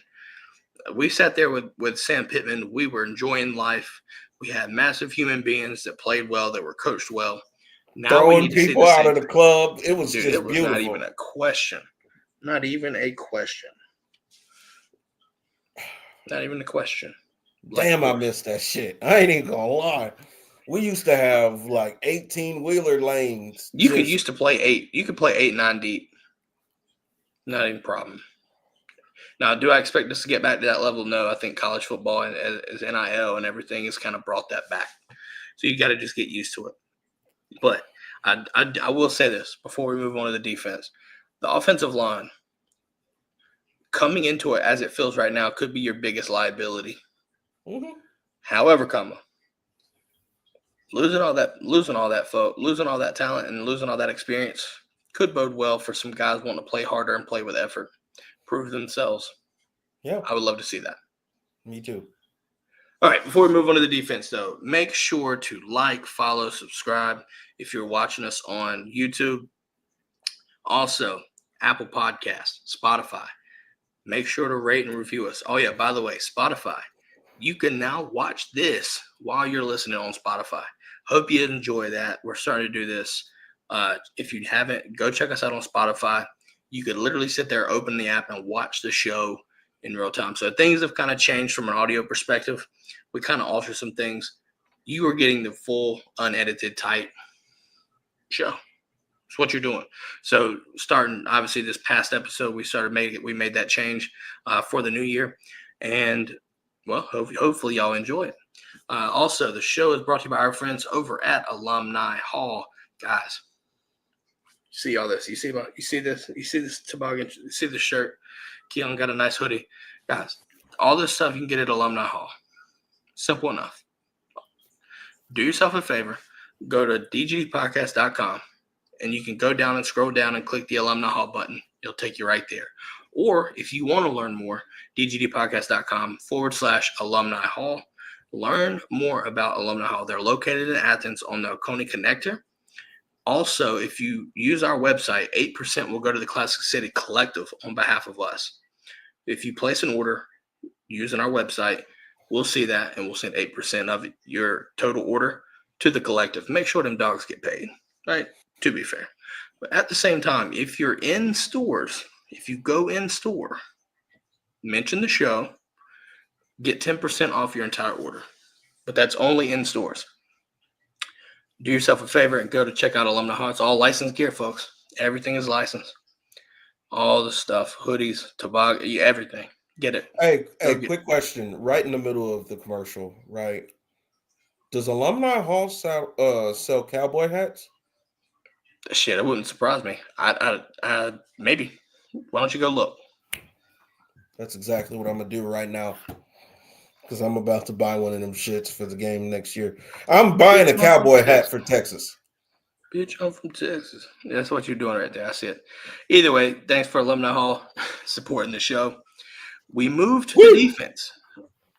We sat there with Sam Pittman. We were enjoying life. We had massive human beings that played well, that were coached well. Now throwing people out of the club. It was just it was beautiful. Not even a question. Not even a question. Not even a question. Damn, I missed that shit. I ain't even gonna lie. We used to have like 18-wheeler lanes. You could play 8. You could play 8, 9 deep. Not even a problem. Now, do I expect us to get back to that level? No. I think college football and as NIL and everything has kind of brought that back. So you got to just get used to it. But I will say this before we move on to the defense. The offensive line, coming into it as it feels right now, could be your biggest liability. Mm-hmm. However, losing all that talent and losing all that experience could bode well for some guys wanting to play harder and play with effort, prove themselves. Yeah, I would love to see that. Me too. All right, before we move on to the defense, though, make sure to like, follow, subscribe if you're watching us on YouTube. Also, Apple Podcasts, Spotify. Make sure to rate and review us. Oh, yeah, by the way, Spotify. You can now watch this while you're listening on Spotify. Hope you enjoy that. We're starting to do this. If you haven't, go check us out on Spotify. You could literally sit there, open the app, and watch the show in real time. So things have kind of changed from an audio perspective. We kind of altered some things. You are getting the full, unedited type show. It's what you're doing. So starting, obviously, this past episode, we made that change for the new year. And, well, hopefully y'all enjoy it. Also, the show is brought to you by our friends over at Alumni Hall. Guys, see all this. You see this? You see this toboggan? You see the shirt? Keon got a nice hoodie. Guys, all this stuff you can get at Alumni Hall. Simple enough. Do yourself a favor. Go to dgdpodcast.com, and you can go down and scroll down and click the Alumni Hall button. It'll take you right there. Or if you want to learn more, dgdpodcast.com/Alumni Hall. Learn more about Alumni Hall. They're located in Athens on the Oconee Connector. Also, if you use our website, 8% will go to the Classic City Collective on behalf of us. If you place an order using our website, we'll see that, and we'll send 8% of your total order to the collective. Make sure them dogs get paid, right? To be fair. But at the same time, if you're in stores, if you go in store, mention the show, get 10% off your entire order. But that's only in stores. Do yourself a favor and go to check out Alumni Hall. It's all licensed gear, folks. Everything is licensed. All the stuff, hoodies, toboggan, everything. Get it. Hey, quick question. Right in the middle of the commercial, right? Does Alumni Hall sell cowboy hats? Shit, it wouldn't surprise me. I maybe. Why don't you go look? That's exactly what I'm gonna do right now, because I'm about to buy one of them shits for the game next year. I'm buying a cowboy hat for Texas. Bitch, I'm from Texas. That's what you're doing right there. I see it. Either way, thanks for Alumni Hall supporting the show. We moved to the defense.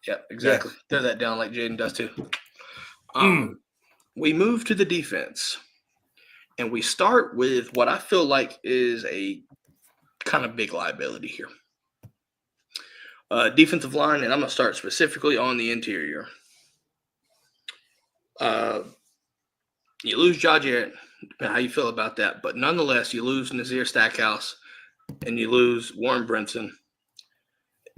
Yep, exactly. Yes. Throw that down like Jaden does too. We move to the defense, and we start with what I feel like is a kind of big liability here. Defensive line, and I'm going to start specifically on the interior. You lose Jaw Jarrett, depending how you feel about that, but nonetheless, you lose Nazir Stackhouse, and you lose Warren Brinson.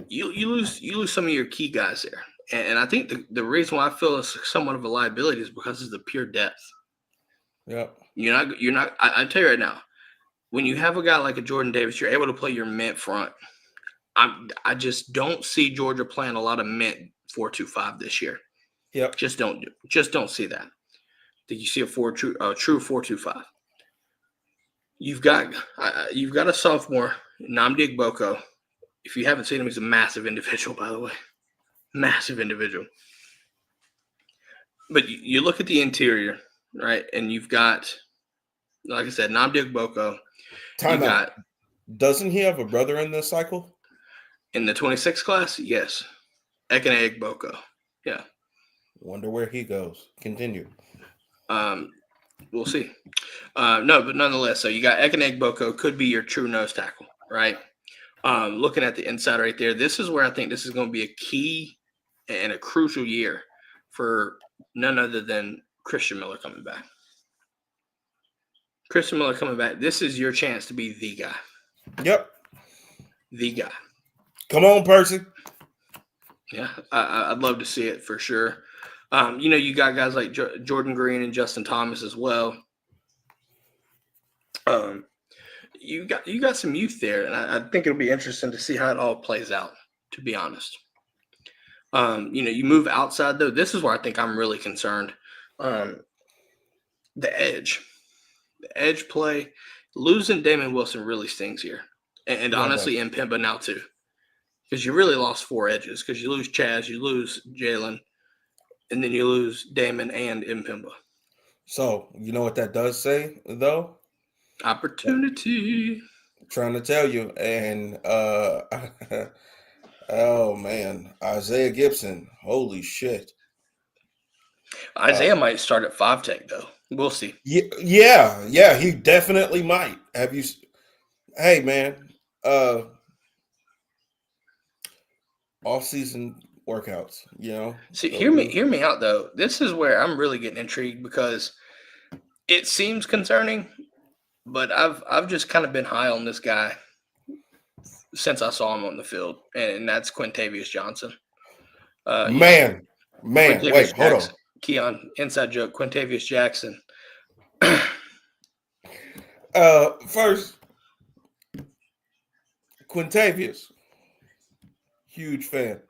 You lose some of your key guys there. And I think the reason why I feel it's somewhat of a liability is because of the pure depth. Yeah. You're not. I tell you right now, when you have a guy like a Jordan Davis, you're able to play your mint front. I just don't see Georgia playing a lot of mint 4-2-5 this year. Yep. Just don't see that. Did you see a true 4-2-5? You've got a sophomore, Nnamdi Boko. If you haven't seen him, he's a massive individual, by the way. Massive individual. But you look at the interior, right? And you've got, like I said, Nnamdi Boko. Time out. Doesn't he have a brother in this cycle? In the 26 class, yes. Ekene Boko. Yeah. Wonder where he goes. Continue. We'll see. No, but nonetheless, so you got Ekene Boko, could be your true nose tackle, right? Looking at the inside right there, this is where I think this is going to be a key and a crucial year for none other than Christian Miller coming back. Christian Miller coming back. This is your chance to be the guy. Yep. The guy. Come on, Percy. Yeah, I'd love to see it for sure. You got guys like Jordan Green and Justin Thomas as well. You got some youth there, and I think it'll be interesting to see how it all plays out, to be honest. You move outside, though. This is where I think I'm really concerned. The edge play, losing Damon Wilson really stings here. And honestly, Mpemba now too. Because you really lost 4 edges. Because you lose Chaz, you lose Jalen, and then you lose Damon and Mpemba. So, you know what that does say, though? Opportunity. I'm trying to tell you. And, oh, man. Isaiah Gibson. Holy shit. Isaiah might start at 5 tech, though. We'll see. Yeah, he definitely might. Hey, man. Off-season workouts, See, hear me out though. This is where I'm really getting intrigued because it seems concerning, but I've just kind of been high on this guy since I saw him on the field, and that's Quintavious Johnson. Wait, hold on. Keon, inside joke, Quintavious Jackson. First, Quintavious, huge fan,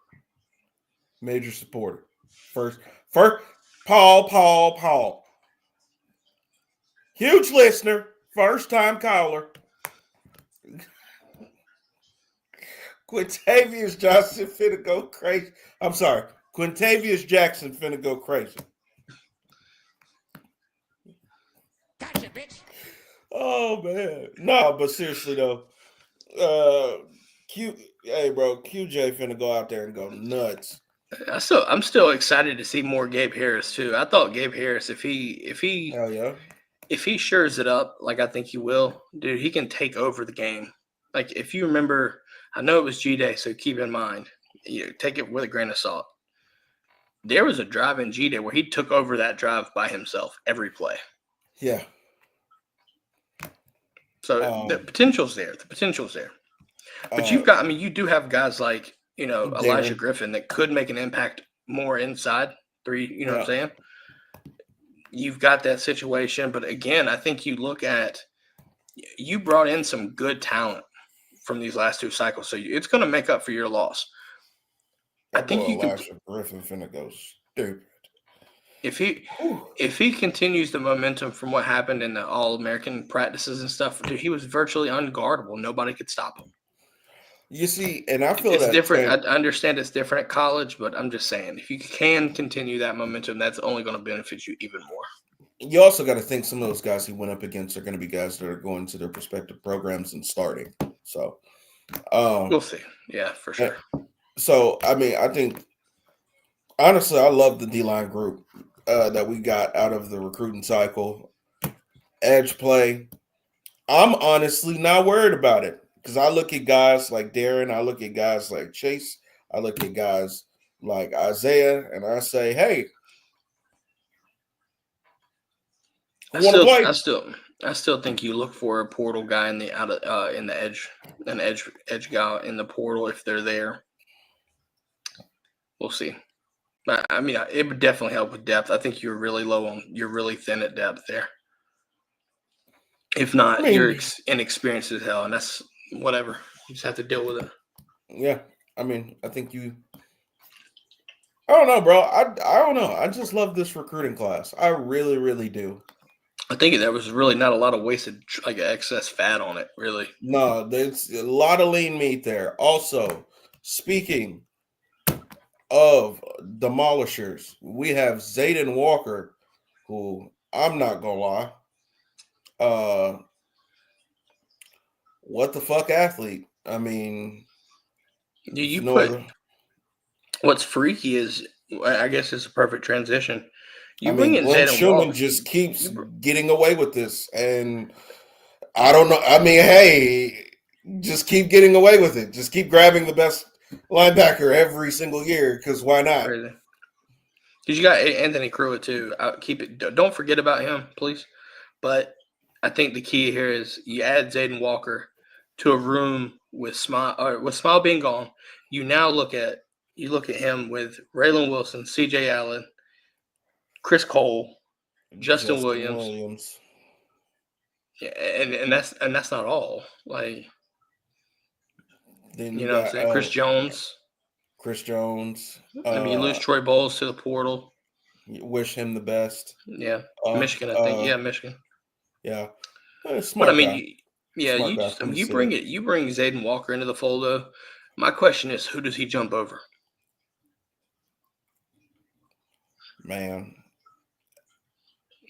major supporter. First, Paul, huge listener, first time caller. Quintavious Johnson finna go crazy. I'm sorry, Quintavious Jackson finna go crazy. Gotcha, bitch. Oh man, no, but seriously though, QJ finna go out there and go nuts. I'm still excited to see more Gabe Harris too. I thought Gabe Harris, if he Hell yeah, if he shores it up like I think he will, dude, he can take over the game. Like if you remember, I know it was G-Day, so keep in mind, take it with a grain of salt. There was a drive in G-Day where he took over that drive by himself every play. Yeah. So the potential's there. But you do have guys like, Elijah Griffin that could make an impact more inside 3, you know what I'm saying? You've got that situation. But again, I think you brought in some good talent from these last 2 cycles. So it's going to make up for your loss. I think Elijah Griffin finna go stupid. If he continues the momentum from what happened in the All-American practices and stuff, dude, he was virtually unguardable. Nobody could stop him. You see, and I feel it's different. I understand it's different at college, but I'm just saying, if you can continue that momentum, that's only going to benefit you even more. You also got to think some of those guys he went up against are going to be guys that are going to their respective programs and starting. So we'll see. Yeah, for sure. So, I think, honestly, I love the D-line group that we got out of the recruiting cycle. Edge play, I'm honestly not worried about it because I look at guys like Darren, I look at guys like Chase, I look at guys like Isaiah, and I say, hey, I still think you look for a portal guy in the edge guy in the portal if they're there. We'll see. But it would definitely help with depth. I think you're really really thin at depth there. If not, I mean, you're inexperienced as hell, and that's whatever. You just have to deal with it. yeah. I mean, I think you. I don't know, bro. I don't know. I just love this recruiting class. I really, really do. I think there was really not a lot of wasted, like excess fat on it, really. No, there's a lot of lean meat there. Also, speaking of demolishers, we have Zayden Walker, who I'm not gonna lie, what the fuck athlete? I mean, You no put other. what's freaky is, I guess it's a perfect transition. I You bring mean, in Glenn Zayden Schumann Walker. just keeps getting away with this, and I don't know. I mean, hey, just keep getting away with it. Just keep grabbing the best linebacker every single year, because why not? Crazy. Because you got Anthony Cruitt too. Keep it. Don't forget about him, please. But I think the key here is you add Zayden Walker to a room with Smile being gone. You now look at him with Raylan Wilson, C.J. Allen, Chris Cole, Justin Williams. Yeah, and that's not all. Like, Then you you know what I'm got saying? Chris Jones. Chris Jones. I mean, you lose Troy Bowles to the portal. Wish him the best. Yeah, Michigan, I think. Yeah, Michigan. Yeah, But I smart mean, guy. you Smart guy just from the you city. bring Zayden Walker into the fold though. My question is, who does he jump over? Man,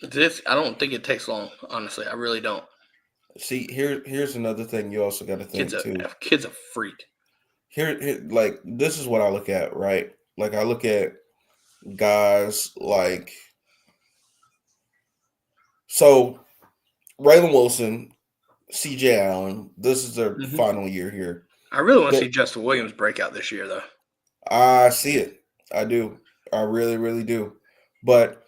I don't think it takes long. Honestly, I really don't. see, here's another thing you also got to think too. Kid's a freak. Here, like this is what I look at, right? Like I look at guys like so Raylan Wilson, C.J. Allen. This is their final year here. I really want to see Justin Williams break out this year, though. I see it. I do. I really, really do. But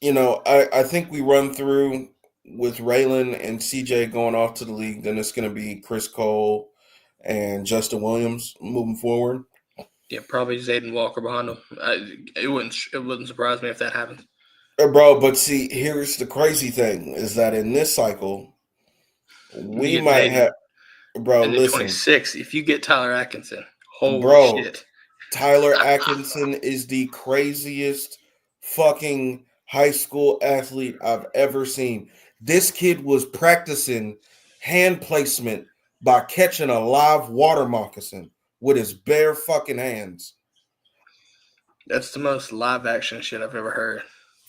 you know, I think we run through with Raylan and CJ going off to the league, then it's going to be Chris Cole and Justin Williams moving forward. Yeah, probably Zayden Walker behind him. It wouldn't surprise me if that happens. Bro, but see, here's the crazy thing is that in this cycle, we might have, bro, and then listen. 26, if you get Tyler Atkinson, holy bro, shit. Tyler Atkinson is the craziest fucking high school athlete I've ever seen. This kid was practicing hand placement by catching a live water moccasin with his bare fucking hands. That's the most live action shit I've ever heard.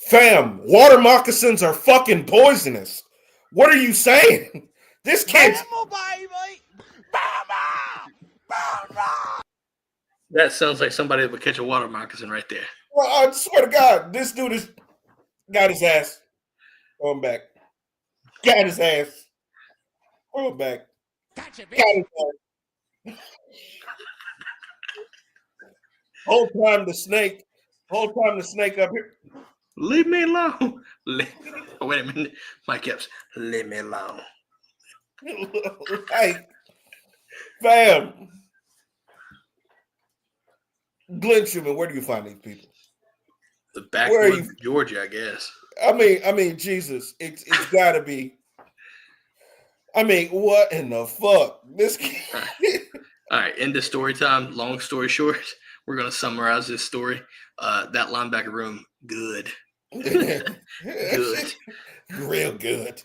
Fam, water moccasins are fucking poisonous. What are you saying? This kid's... baby! Bama! That sounds like somebody that would catch a water moccasin right there. Well, I swear to God, this dude has got his ass. Going back. Got his ass. Going back. Gotcha, bitch! Got his ass. Whole time the snake up here. Leave me alone. Wait a minute. Mike Epps, leave me alone. Like, fam. Glenn Schumann, where do you find these people? The backwoods of Georgia, I guess. I mean, Jesus, it's got to be. I mean, what in the fuck? This kid. All right, end of story time. Long story short, we're going to summarize this story. That linebacker room, good. Good. Real good.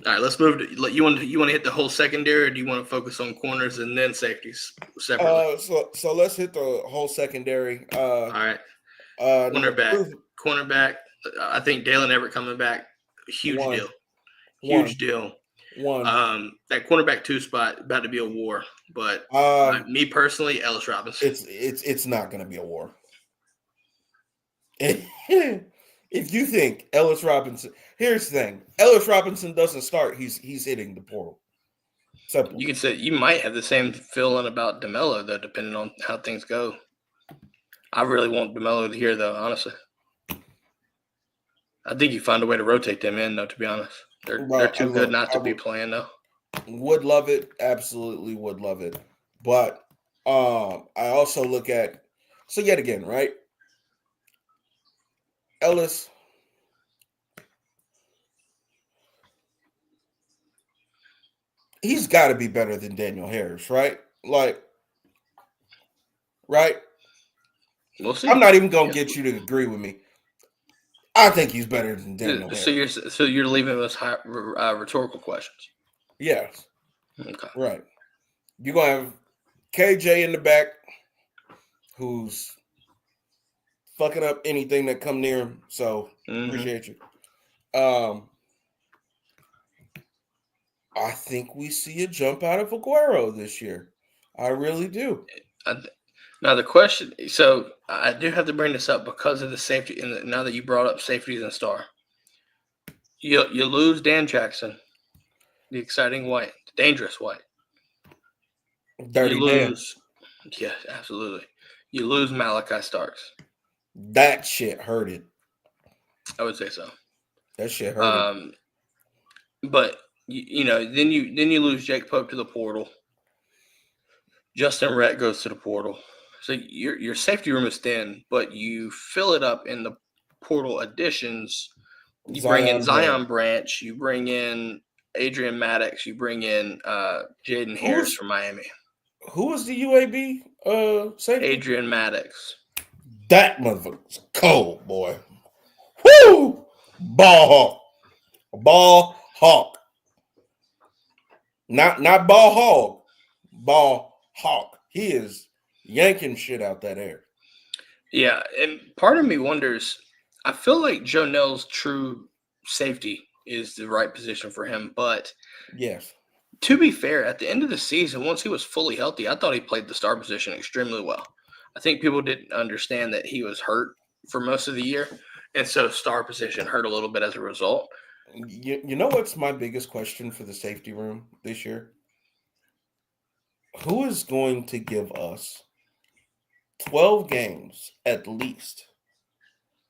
All right, let's move to you want to hit the whole secondary, or do you want to focus on corners and then safeties separately? So let's hit the whole secondary. All right. Cornerback. I think Dalen Everett coming back. Huge deal. That cornerback 2 spot about to be a war, but me personally, Ellis Robinson. It's not going to be a war. If you think Ellis Robinson, here's the thing: Ellis Robinson doesn't start. He's hitting the portal. Simple. You can say you might have the same feeling about DeMello though, depending on how things go. I really want DeMello here though, honestly. I think you find a way to rotate them in though. To be honest, they're too good not to be playing though. Would love it, absolutely would love it. But I also look at yet again, right? Ellis, he's got to be better than Daniel Harris, right? Like, right? We'll see. I'm not even gonna Yeah. get you to agree with me. I think he's better than Daniel So Harris. you're leaving us rhetorical questions. Yes, Okay. right. You're gonna have KJ in the back, who's fucking up anything that come near him. So appreciate you. I think we see a jump out of Aguero this year. I really do. Now the question. So I do have to bring this up because of the safety. And now that you brought up safeties and star, you lose Dan Jackson, the exciting white, the dangerous white. Dirty You Dan. lose. Yes, absolutely. You lose Malachi Starks. That shit hurted. I would say so. That shit hurted. But then you lose Jake Pope to the portal. Justin Rhett goes to the portal. So your safety room is thin, but you fill it up in the portal additions. You bring in Zion Branch. You bring in Adrian Maddox. You bring in Jaden Harris from Miami. Who was the UAB safety? Adrian Maddox. That motherfucker's cold, boy. Woo! Ball hawk. Not ball hog. Ball hawk. He is yanking shit out that air. Yeah, and part of me wonders, I feel like Joe Nell's true safety is the right position for him, but yes. To be fair, at the end of the season, once he was fully healthy, I thought he played the star position extremely well. I think people didn't understand that he was hurt for most of the year, and so star position hurt a little bit as a result. You know what's my biggest question for the safety room this year? Who is going to give us 12 games at least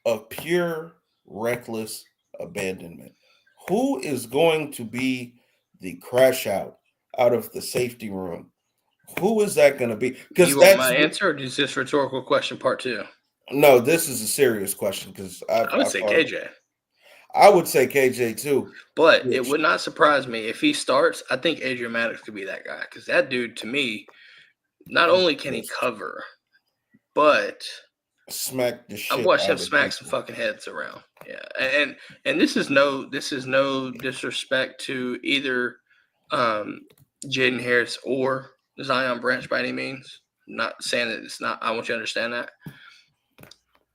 of pure reckless abandonment? Who is going to be the crash out of the safety room? Who is that going to be? Because you want my answer, or is this rhetorical question part 2? No, this is a serious question because I would say KJ. I would say KJ too. But it would not surprise me if he starts. I think Adrian Maddox could be that guy because that dude, to me, not only can he cover, but smack the shit. I've watched him smack some fucking heads around. Yeah, and this is no disrespect to either Jaden Harris or Zion Branch by any means. I'm not saying that it's not. I want you to understand that.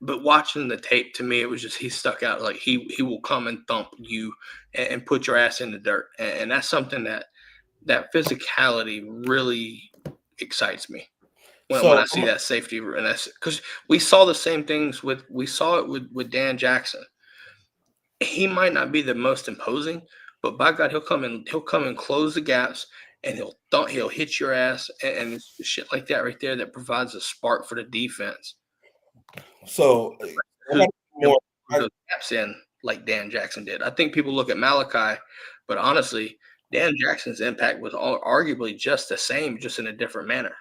But watching the tape, to me, it was just he stuck out. Like he will come and thump you and put your ass in the dirt, and that's something that physicality really excites me when I see that safety. And that's because we saw the same things with Dan Jackson. He might not be the most imposing, but by God, he'll come and close the gaps, and he'll hit your ass, and it's shit like that right there that provides a spark for the defense. So more gaps in like Dan Jackson did. I think people look at Malachi, but honestly, Dan Jackson's impact was arguably just the same, just in a different manner.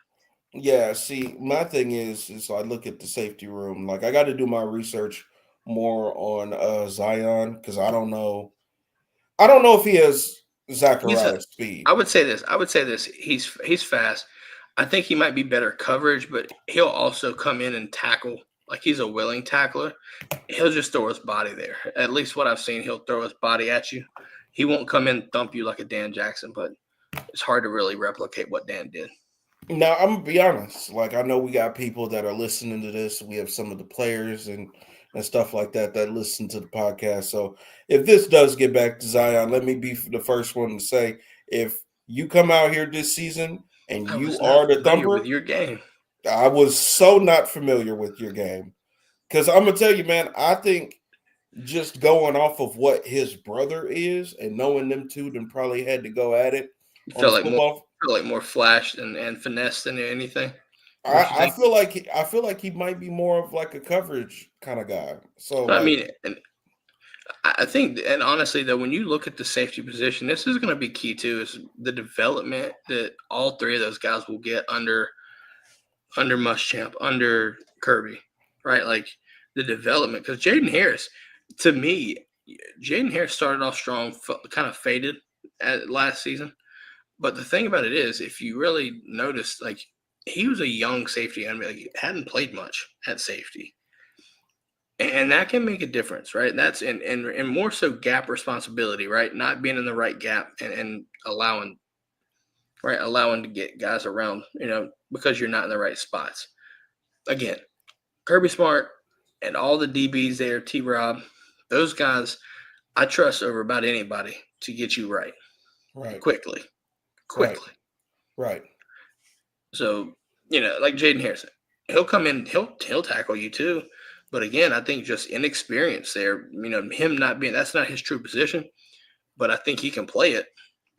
Yeah, see, my thing is I look at the safety room. Like I got to do my research more on Zion because I don't know if he has Zachariah's speed. I would say this. He's fast. I think he might be better coverage, but he'll also come in and tackle. Like he's a willing tackler. He'll just throw his body there. At least what I've seen, he'll throw his body at you. He won't come in and thump you like a Dan Jackson, but it's hard to really replicate what Dan did. Now, I'm going to be honest. Like, I know we got people that are listening to this. We have some of the players and stuff like that listen to the podcast. So if this does get back to Zion, let me be the first one to say, if you come out here this season and you are the thumper with your game, I was so not familiar with your game. Because I'm going to tell you, man, I think just going off of what his brother is and knowing them two then probably had to go at it. Feel like more flash and finesse than anything. I feel like he might be more of like a coverage kind of guy. So I mean, and I think, and honestly, though, when you look at the safety position, this is going to be key too. Is the development that all three of those guys will get under Muschamp, under Kirby, right? Like the development, because Jaden Harris, to me, started off strong, kind of faded last season. But the thing about it is, if you really notice, like he was a young safety. I mean, like, he hadn't played much at safety, and that can make a difference, right? That's and more so gap responsibility, right? Not being in the right gap and allowing to get guys around, because you're not in the right spots. Again, Kirby Smart and all the DBs there, T. Rob, those guys, I trust over about anybody to get you right quickly. Right. So, like Jaden Harrison, he'll come in, he'll tackle you too. But again, I think just inexperience there, him not being, that's not his true position, but I think he can play it.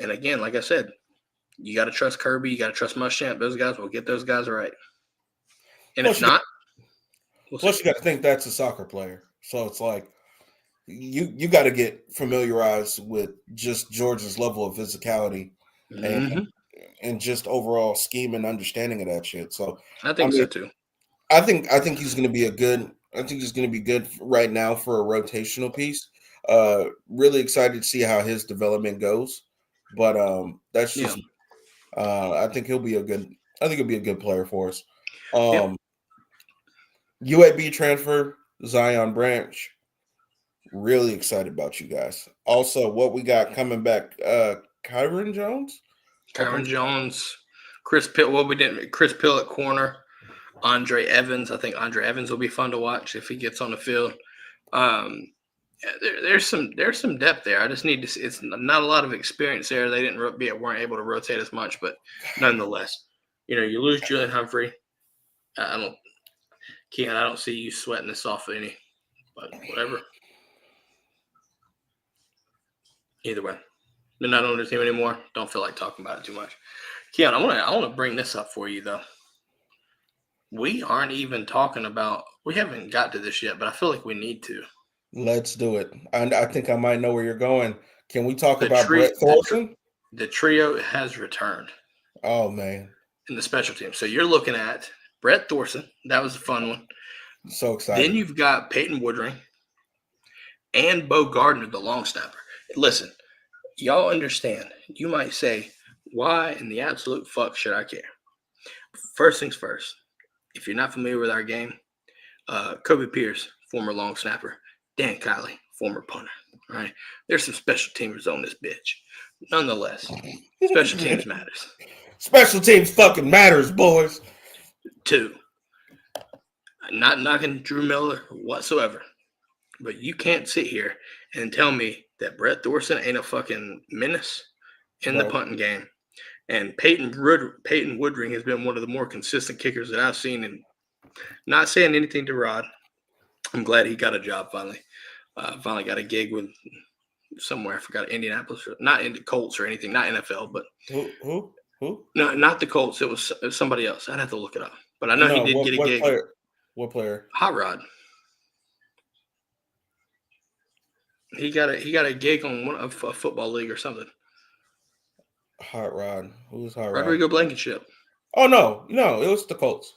And again, like I said, you got to trust Kirby, you got to trust Muschamp. Those guys will get those guys right. And if not, plus you got to think that's a soccer player. So it's like you got to get familiarized with just George's level of physicality and just overall scheme and understanding of that shit. So I think so too. I think he's going to be he's going to be good right now for a rotational piece. Really excited to see how his development goes, but that's just. I think he'll be a good player for us. UAB transfer Zion Branch. Really excited about you guys. Also, what we got coming back? Kyron Jones. Chris Pill. Well, we didn't. Chris Pill at corner. Andre Evans. I think Andre Evans will be fun to watch if he gets on the field. There's some depth there. I just need to see. It's not a lot of experience there. They weren't able to rotate as much, but nonetheless, you lose Julian Humphrey. I don't see you sweating this off any, but whatever. Either way, they're not on the team anymore. Don't feel like talking about it too much. Keon, I want to bring this up for you though. We aren't even talking about. We haven't got to this yet, but I feel like we need to. Let's do it. And I think I might know where you're going. Can we talk about Brett Thorson? The trio has returned. Oh, man. In the special team. So you're looking at Brett Thorson. That was a fun one. So excited. Then you've got Peyton Woodring and Bo Gardner, the long snapper. Listen, y'all understand. You might say, why in the absolute fuck should I care? First things first. If you're not familiar with our game, Kobe Pierce, former long snapper. Dan Kiley, former punter, right? There's some special teamers on this bitch. Nonetheless, special teams matters. Special teams fucking matters, boys. 2, not knocking Drew Miller whatsoever, but you can't sit here and tell me that Brett Thorson ain't a fucking menace in the punting game. And Peyton Woodring has been one of the more consistent kickers that I've seen. And not saying anything to Rod. I'm glad he got a job finally. Finally got a gig with somewhere. I forgot, Indianapolis. Not in the Colts or anything. Not NFL, but who? No, not the Colts. It was somebody else. I'd have to look it up. But I know he did get a gig. What player? Hot Rod. He got a gig on a football league or something. Hot Rod. Who's Hot Rod? Rodrigo Blankenship. Oh no, it was the Colts.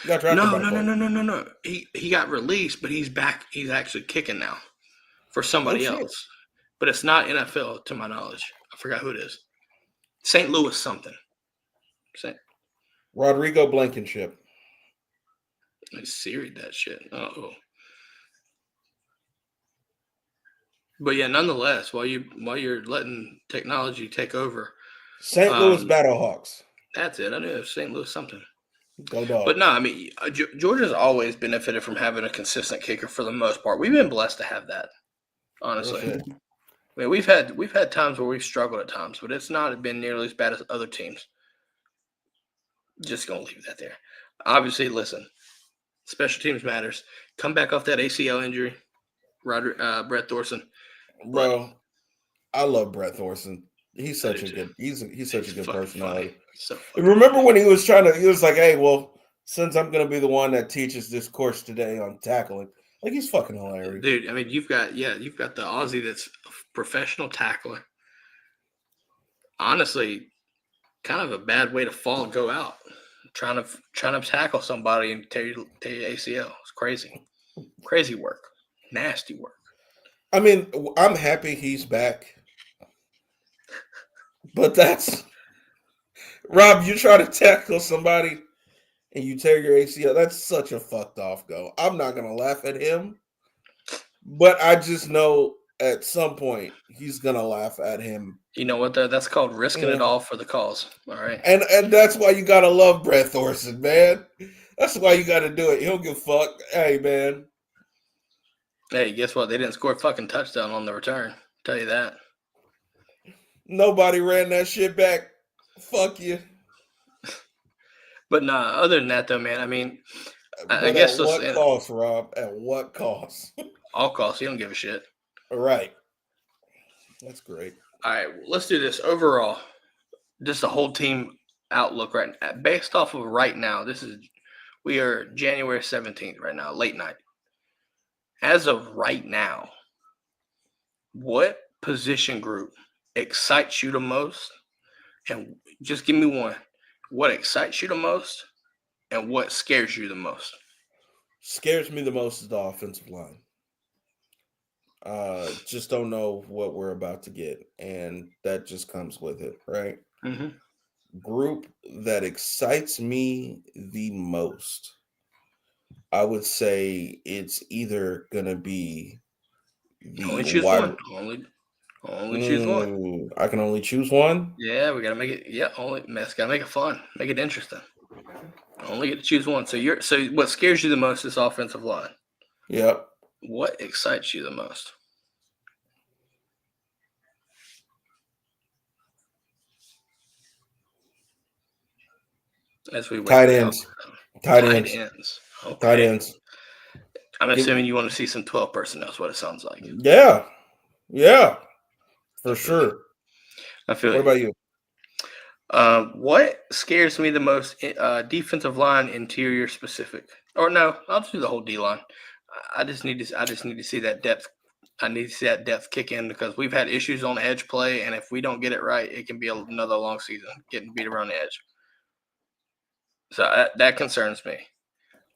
No. He got released, but he's back. He's actually kicking now for somebody else. But it's not NFL to my knowledge. I forgot who it is. St. Louis something. Rodrigo Blankenship. I Siri'd that shit. Uh-oh. But yeah, nonetheless, while you're letting technology take over. St. Louis Battlehawks. That's it. I knew it was St. Louis something. Go dog. But no, I mean, Georgia's always benefited from having a consistent kicker for the most part. We've been blessed to have that, honestly. I mean, we've had times where we've struggled at times, but it's not been nearly as bad as other teams. Just gonna leave that there. Obviously, listen, special teams matters. Come back off that ACL injury, Brett Thorson. Bro, I love Brett Thorson. He's such a good personality. Remember when he was like, hey, well, since I'm going to be the one that teaches this course today on tackling, like, he's fucking hilarious. Dude, I mean, you've got the Aussie that's a professional tackler. Honestly, kind of a bad way to fall and go out. Trying to tackle somebody and tear your ACL. It's crazy. Crazy work. Nasty work. I mean, I'm happy he's back. But that's Rob, you try to tackle somebody and you tear your ACL. That's such a fucked off go. I'm not gonna laugh at him, but I just know at some point he's gonna laugh at him. You know what, though? That's called risking it Yeah. all for the cause. All right. And that's why you gotta love Brett Thorson, man. That's why you gotta do it. He don't give a fuck. Hey, man. Hey, guess what? They didn't score a fucking touchdown on the return. Tell you that. Nobody ran that shit back. Fuck you. But nah, other than that, though, man, I mean, I But guess at what cost, Rob? At what cost? all costs, you don't give a shit. All right. That's great. All right, let's do this. Overall, just the whole team outlook right now. Based off of right now, we are January 17th right now, late night. As of right now, what position group excites you the most? And just give me one. What excites you the most and what scares you the most? Scares me the most is the offensive line. Just don't know what we're about to get, and that just comes with it, right? Mm-hmm. Group that excites me the most, I would say it's either gonna be Only the choose wide. one. Only choose one. I can only choose one. Yeah, we gotta make it. Yeah, gotta make it fun, make it interesting. Only get to choose one. So what scares you the most is offensive line. Yep. What excites you the most? As we wait. Tight ends. Tight ends. Okay. Tight ends. I'm assuming you want to see some 12 personnel. Is what it sounds like. Yeah. Yeah. For sure. I feel. What about you? What scares me the most? Defensive line, interior specific, or no? I'll just do the whole D line. I just need to see that depth. I need to see that depth kick in because we've had issues on edge play, and if we don't get it right, it can be another long season getting beat around the edge. So that concerns me.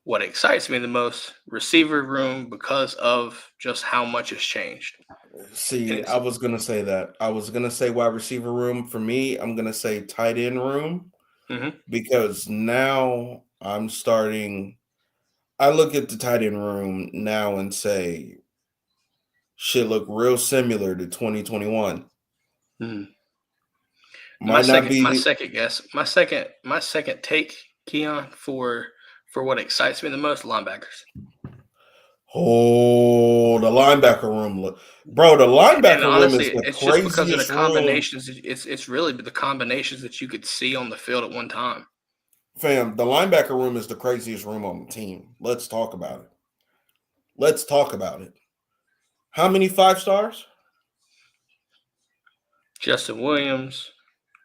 What excites me the most, receiver room, because of just how much has changed. See, I was gonna say that. I was gonna say wide receiver room. For me, I'm gonna say tight end room because now I'm starting. I look at the tight end room now and say, shit look real similar to 2021. Mm-hmm. My second take, Keon, for what excites me the most, linebackers. Oh, the linebacker room, bro. The linebacker honestly, room is the it's just because of the craziest combinations. It's really the combinations that you could see on the field at one time. Fam, the linebacker room is the craziest room on the team. Let's talk about it. How many 5 stars? Justin Williams,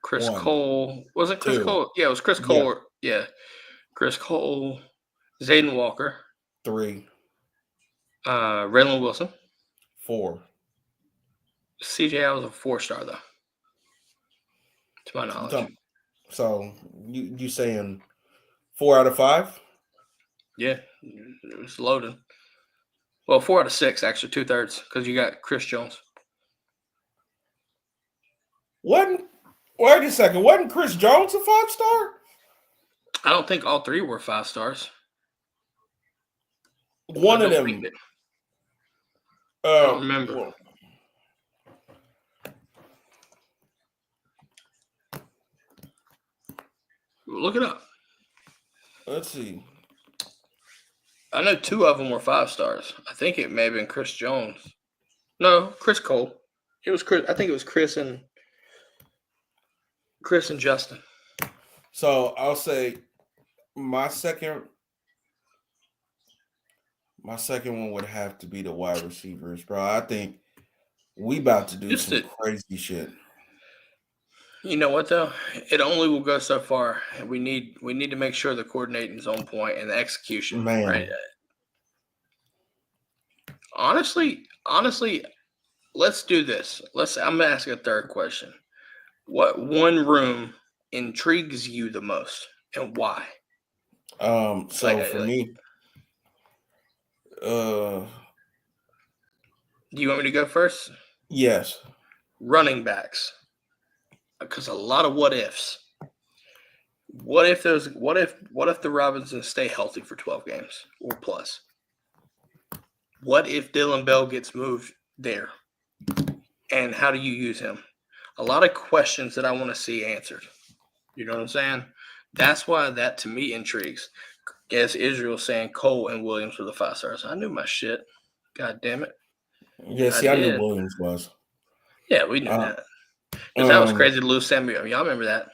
Chris One. Cole. Was it Chris 2. Cole? Yeah, it was Chris Cole. Yeah. Chris Cole, Zayden Walker. 3. Raylan Wilson. 4. CJ was a 4-star though, to my knowledge. So you saying 4 out of 5? Yeah, it was loaded. Well, 4 out of 6 actually, 2/3, because you got Chris Jones. Wait a second. Wasn't Chris Jones a 5-star? I don't think all 3 were 5 stars. One of them. I don't remember. Well, look it up. Let's see. I know 2 of them were 5 stars. I think it may have been Chris Jones. No, Chris Cole. It was Chris. I think it was Chris and Justin. So I'll say my second one would have to be the wide receivers, bro. I think we about to do some crazy shit. You know what though? It only will go so far. We need to make sure the coordinating is on point and the execution. Man. Right? Honestly, let's do this. I'm gonna ask a third question. What one room intrigues you the most and why? For me, do you want me to go first? Yes. Running backs. Because a lot of what ifs. What if the Robinsons stay healthy for 12 games or plus? What if Dylan Bell gets moved there? And how do you use him? A lot of questions that I want to see answered. You know what I'm saying? That's why that to me intrigues. As Israel saying Cole and Williams were the 5 stars. I knew my shit. God damn it. Yeah, see, I knew Williams was. Yeah, we knew Uh, that. Because that was crazy to lose Sammy. I mean, y'all remember that.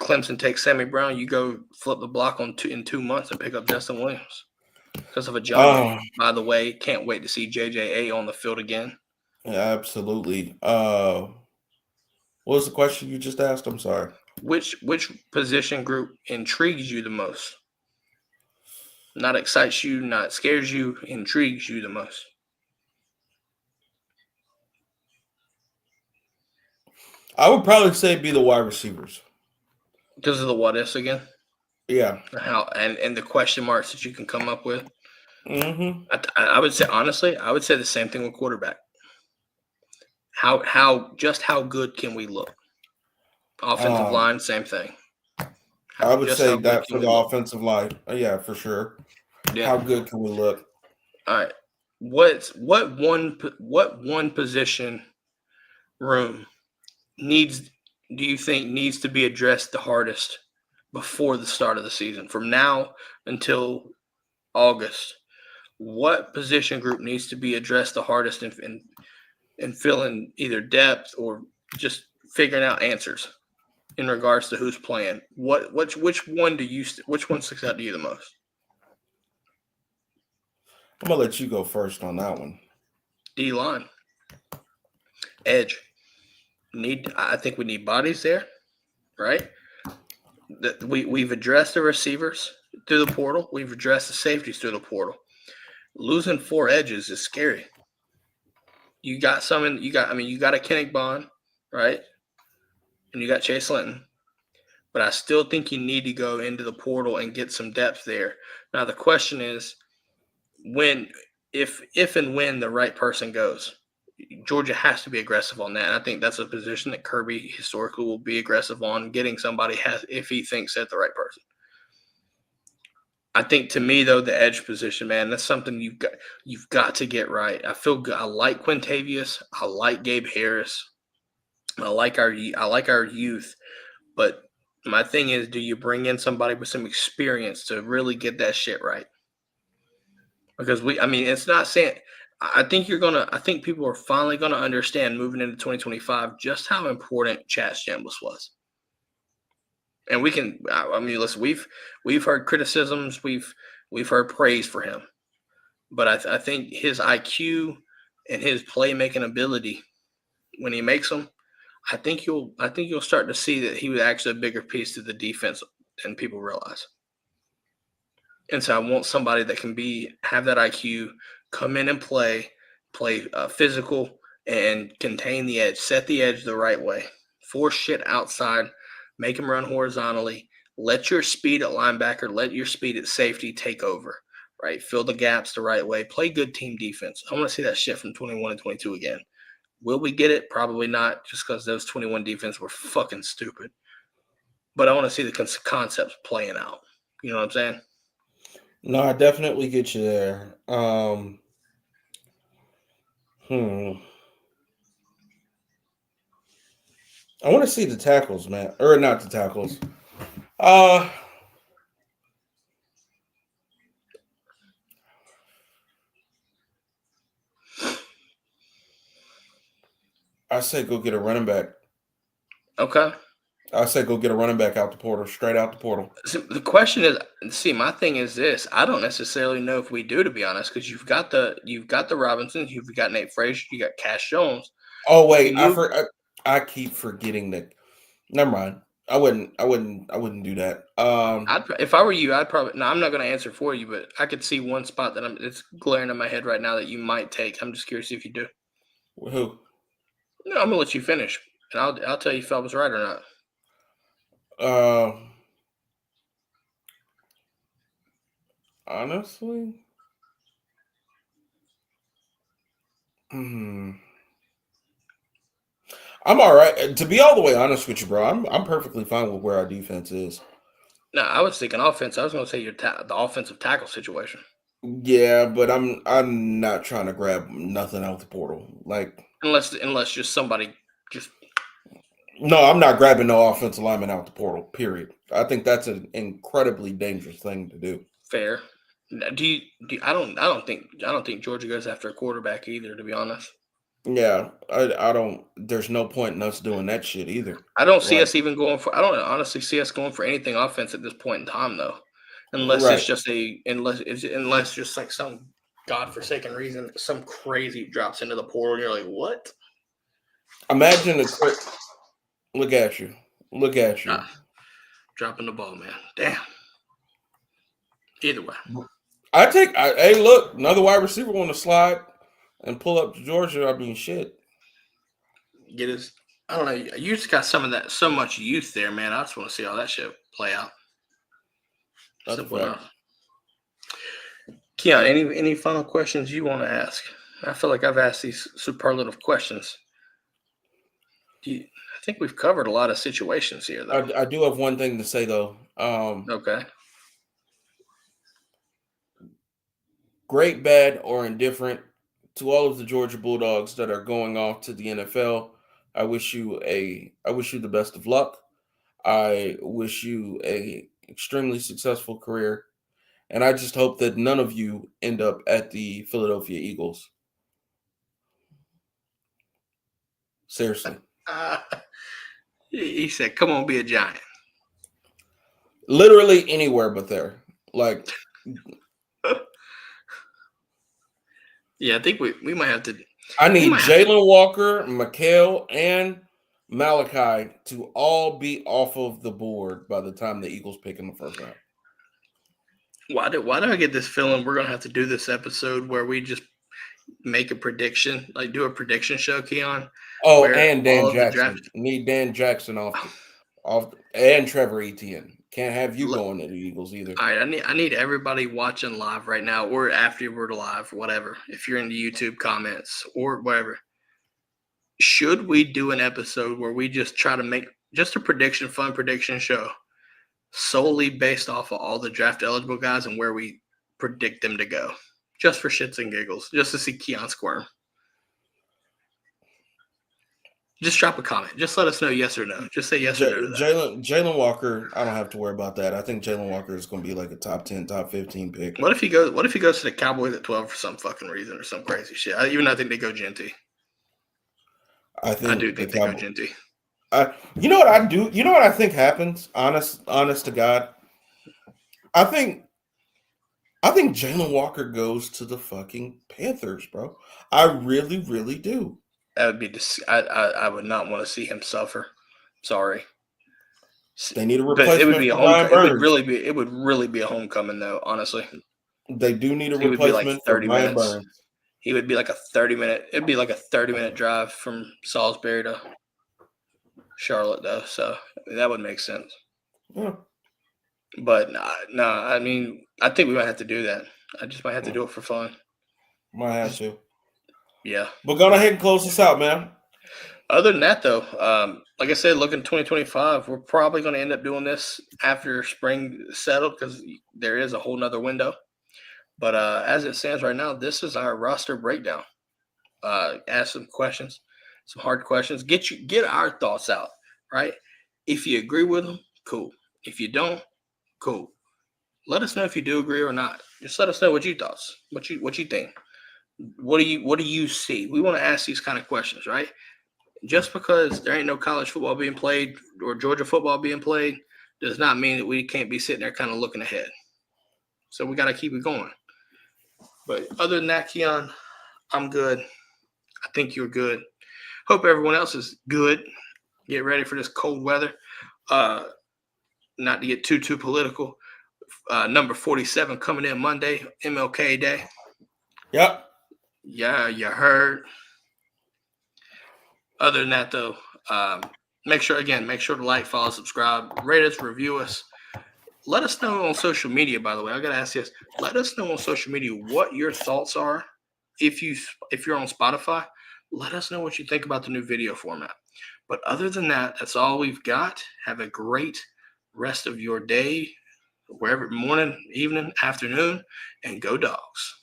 Clemson takes Sammy Brown. You go flip the block in 2 months and pick up Justin Williams because of a job. By the way, can't wait to see JJA on the field again. Yeah, absolutely. What was the question you just asked? I'm sorry. Which position group intrigues you the most? Not excites you, not scares you, intrigues you the most. I would probably say be the wide receivers. Because of the what ifs again? Yeah. How and the question marks that you can come up with. Mm-hmm. I would say honestly, I would say the same thing with quarterback. How good can we look? Offensive line, same thing. I would say that for the offensive line. Yeah, for sure. Yeah. How good can we look? All right. What one position room do you think needs to be addressed the hardest before the start of the season? From now until August, what position group needs to be addressed the hardest in filling either depth or just figuring out answers in regards to who's playing? Which one sticks out to you the most? I'm gonna let you go first on that one. D-line. Edge. I think we need bodies there, right? We've addressed the receivers through the portal. We've addressed the safeties through the portal. Losing 4 edges is scary. You got a Kennick Bond, right? And you got Chase Linton. But I still think you need to go into the portal and get some depth there. Now the question is if and when the right person goes. Georgia has to be aggressive on that. And I think that's a position that Kirby historically will be aggressive on, getting somebody if he thinks that's the right person. I think to me though, the edge position, man, that's something you've got to get right. I feel good. I like Quintavious. I like Gabe Harris. I like our youth, but my thing is, do you bring in somebody with some experience to really get that shit right? Because it's not saying. I think people are finally gonna understand moving into 2025 just how important Chad Chambliss was. And listen, we've heard criticisms, we've heard praise for him, but I think his IQ and his playmaking ability, when he makes them, I think you'll start to see that he was actually a bigger piece to the defense than people realize. And so I want somebody that can have that IQ, come in and play physical and contain the edge, set the edge the right way, force shit outside, make him run horizontally, let your speed at linebacker, let your speed at safety take over, right? Fill the gaps the right way, play good team defense. I want to see that shit from 21 and 22 again. Will we get it? Probably not, just because those 21 defense were fucking stupid. But I want to see the concepts playing out. You know what I'm saying? No, I definitely get you there. I want to see the tackles, man. Or not the tackles. I say go get a running back. Okay. I say go get a running back out the portal, straight out the portal. So the question is, my thing is this: I don't necessarily know if we do, to be honest, because you've got the Robinsons, you've got Nate Frazier, you got Cash Jones. Oh wait, I keep forgetting that. Never mind. I wouldn't do that. If I were you, I'd probably. No, I'm not going to answer for you, but I could see one spot that it's glaring in my head right now that you might take. I'm just curious if you do. Who? No, I'm gonna let you finish, and I'll tell you if I was right or not. Honestly, I'm all right. To be all the way honest with you, bro, I'm perfectly fine with where our defense is. No, I was thinking offense. I was going to say the offensive tackle situation. Yeah, but I'm not trying to grab nothing out the portal. Like, Unless just somebody just no, I'm not grabbing no offensive lineman out the portal. Period. I think that's an incredibly dangerous thing to do. fair. I don't think Georgia goes after a quarterback either, to be honest. Yeah, I don't. There's no point in us doing that shit either. I don't see Like, us even going for. I don't honestly see us going for anything offense at this point in time, though, right. unless just like some godforsaken reason, some crazy drops into the portal, and you're like, what? Imagine a quick look at you. Look at you. Ah, dropping the ball, man. Damn. Either way, Hey, look, another wide receiver want to slide and pull up to Georgia. I mean, shit. get his. I don't know. You just got some of that, so much youth there, man. I just want to see how that shit play out. That's a Simple fact. enough. Keon, any final questions you want to ask? I feel like I've asked these superlative questions. I think we've covered a lot of situations here, though. I do have one thing to say though. Okay. Great, bad, or indifferent to all of the Georgia Bulldogs that are going off to the NFL. I wish you the best of luck. I wish you a extremely successful career, and I just hope that none of you end up at the Philadelphia Eagles. Seriously. He said, "Come on, be a giant." Literally anywhere but there. Like, yeah, I think we might have to. I need Jalen Walker, Mikhail, and Malachi to all be off of the board by the time the Eagles pick in the first round. Why do I get this feeling we're gonna have to do this episode where we just make a prediction, like do a prediction show, Keon? Oh, where and Dan all of the Jackson. draft- Need Dan Jackson off, and Trevor Etienne. Can't have you going to the Eagles either. All right, I need everybody watching live right now or after we're live, whatever. If you're in the YouTube comments or whatever, should we do an episode where we just try to make just a fun prediction show solely based off of all the draft eligible guys and where we predict them to go, just for shits and giggles, just to see Keon squirm? Just drop a comment. Just let us know yes or no. Just say yes or no to that. Jalen Walker, I don't have to worry about that. I think Jalen Walker is going to be like a top 10, top 15 pick. What if he goes to the Cowboys at 12 for some fucking reason or some crazy shit? I think they go Genty. I do think they go Genty. You know what I do? You know what I think happens? Honest to God. I think Jalen Walker goes to the fucking Panthers, bro. I really, really do. That would be I would not want to see him suffer. Sorry. They need a replacement. But it would be it would really be a homecoming, though. Honestly, they do need a replacement for Ryan Burns. He would be like a 30-minute. It'd be like a 30-minute drive from Salisbury to Charlotte, though. So that would make sense. Yeah. But no. I mean, I think we might have to do that. I just might have to do it for fun. Might have to. Yeah. But go ahead and close this out, man. Other than that, though, like I said, looking 2025, we're probably going to end up doing this after spring settled because there is a whole nother window. But as it stands right now, this is our roster breakdown. Ask some questions, some hard questions. Get our thoughts out, right? If you agree with them, cool. If you don't, cool. Let us know if you do agree or not. Just let us know what you thoughts, what you think. What do you see? We want to ask these kind of questions, right? Just because there ain't no college football being played or Georgia football being played does not mean that we can't be sitting there kind of looking ahead. So we got to keep it going. But other than that, Keon, I'm good. I think you're good. Hope everyone else is good. Get ready for this cold weather. Not to get too political. Number 47 coming in Monday, MLK Day. Yep. Yeah, you heard. Other than that, though, make sure to like, follow, subscribe, rate us, review us. Let us know on social media, by the way. I got to ask this. Let us know on social media what your thoughts are. If you're on Spotify, let us know what you think about the new video format. But other than that, that's all we've got. Have a great rest of your day, wherever, morning, evening, afternoon, and go Dogs.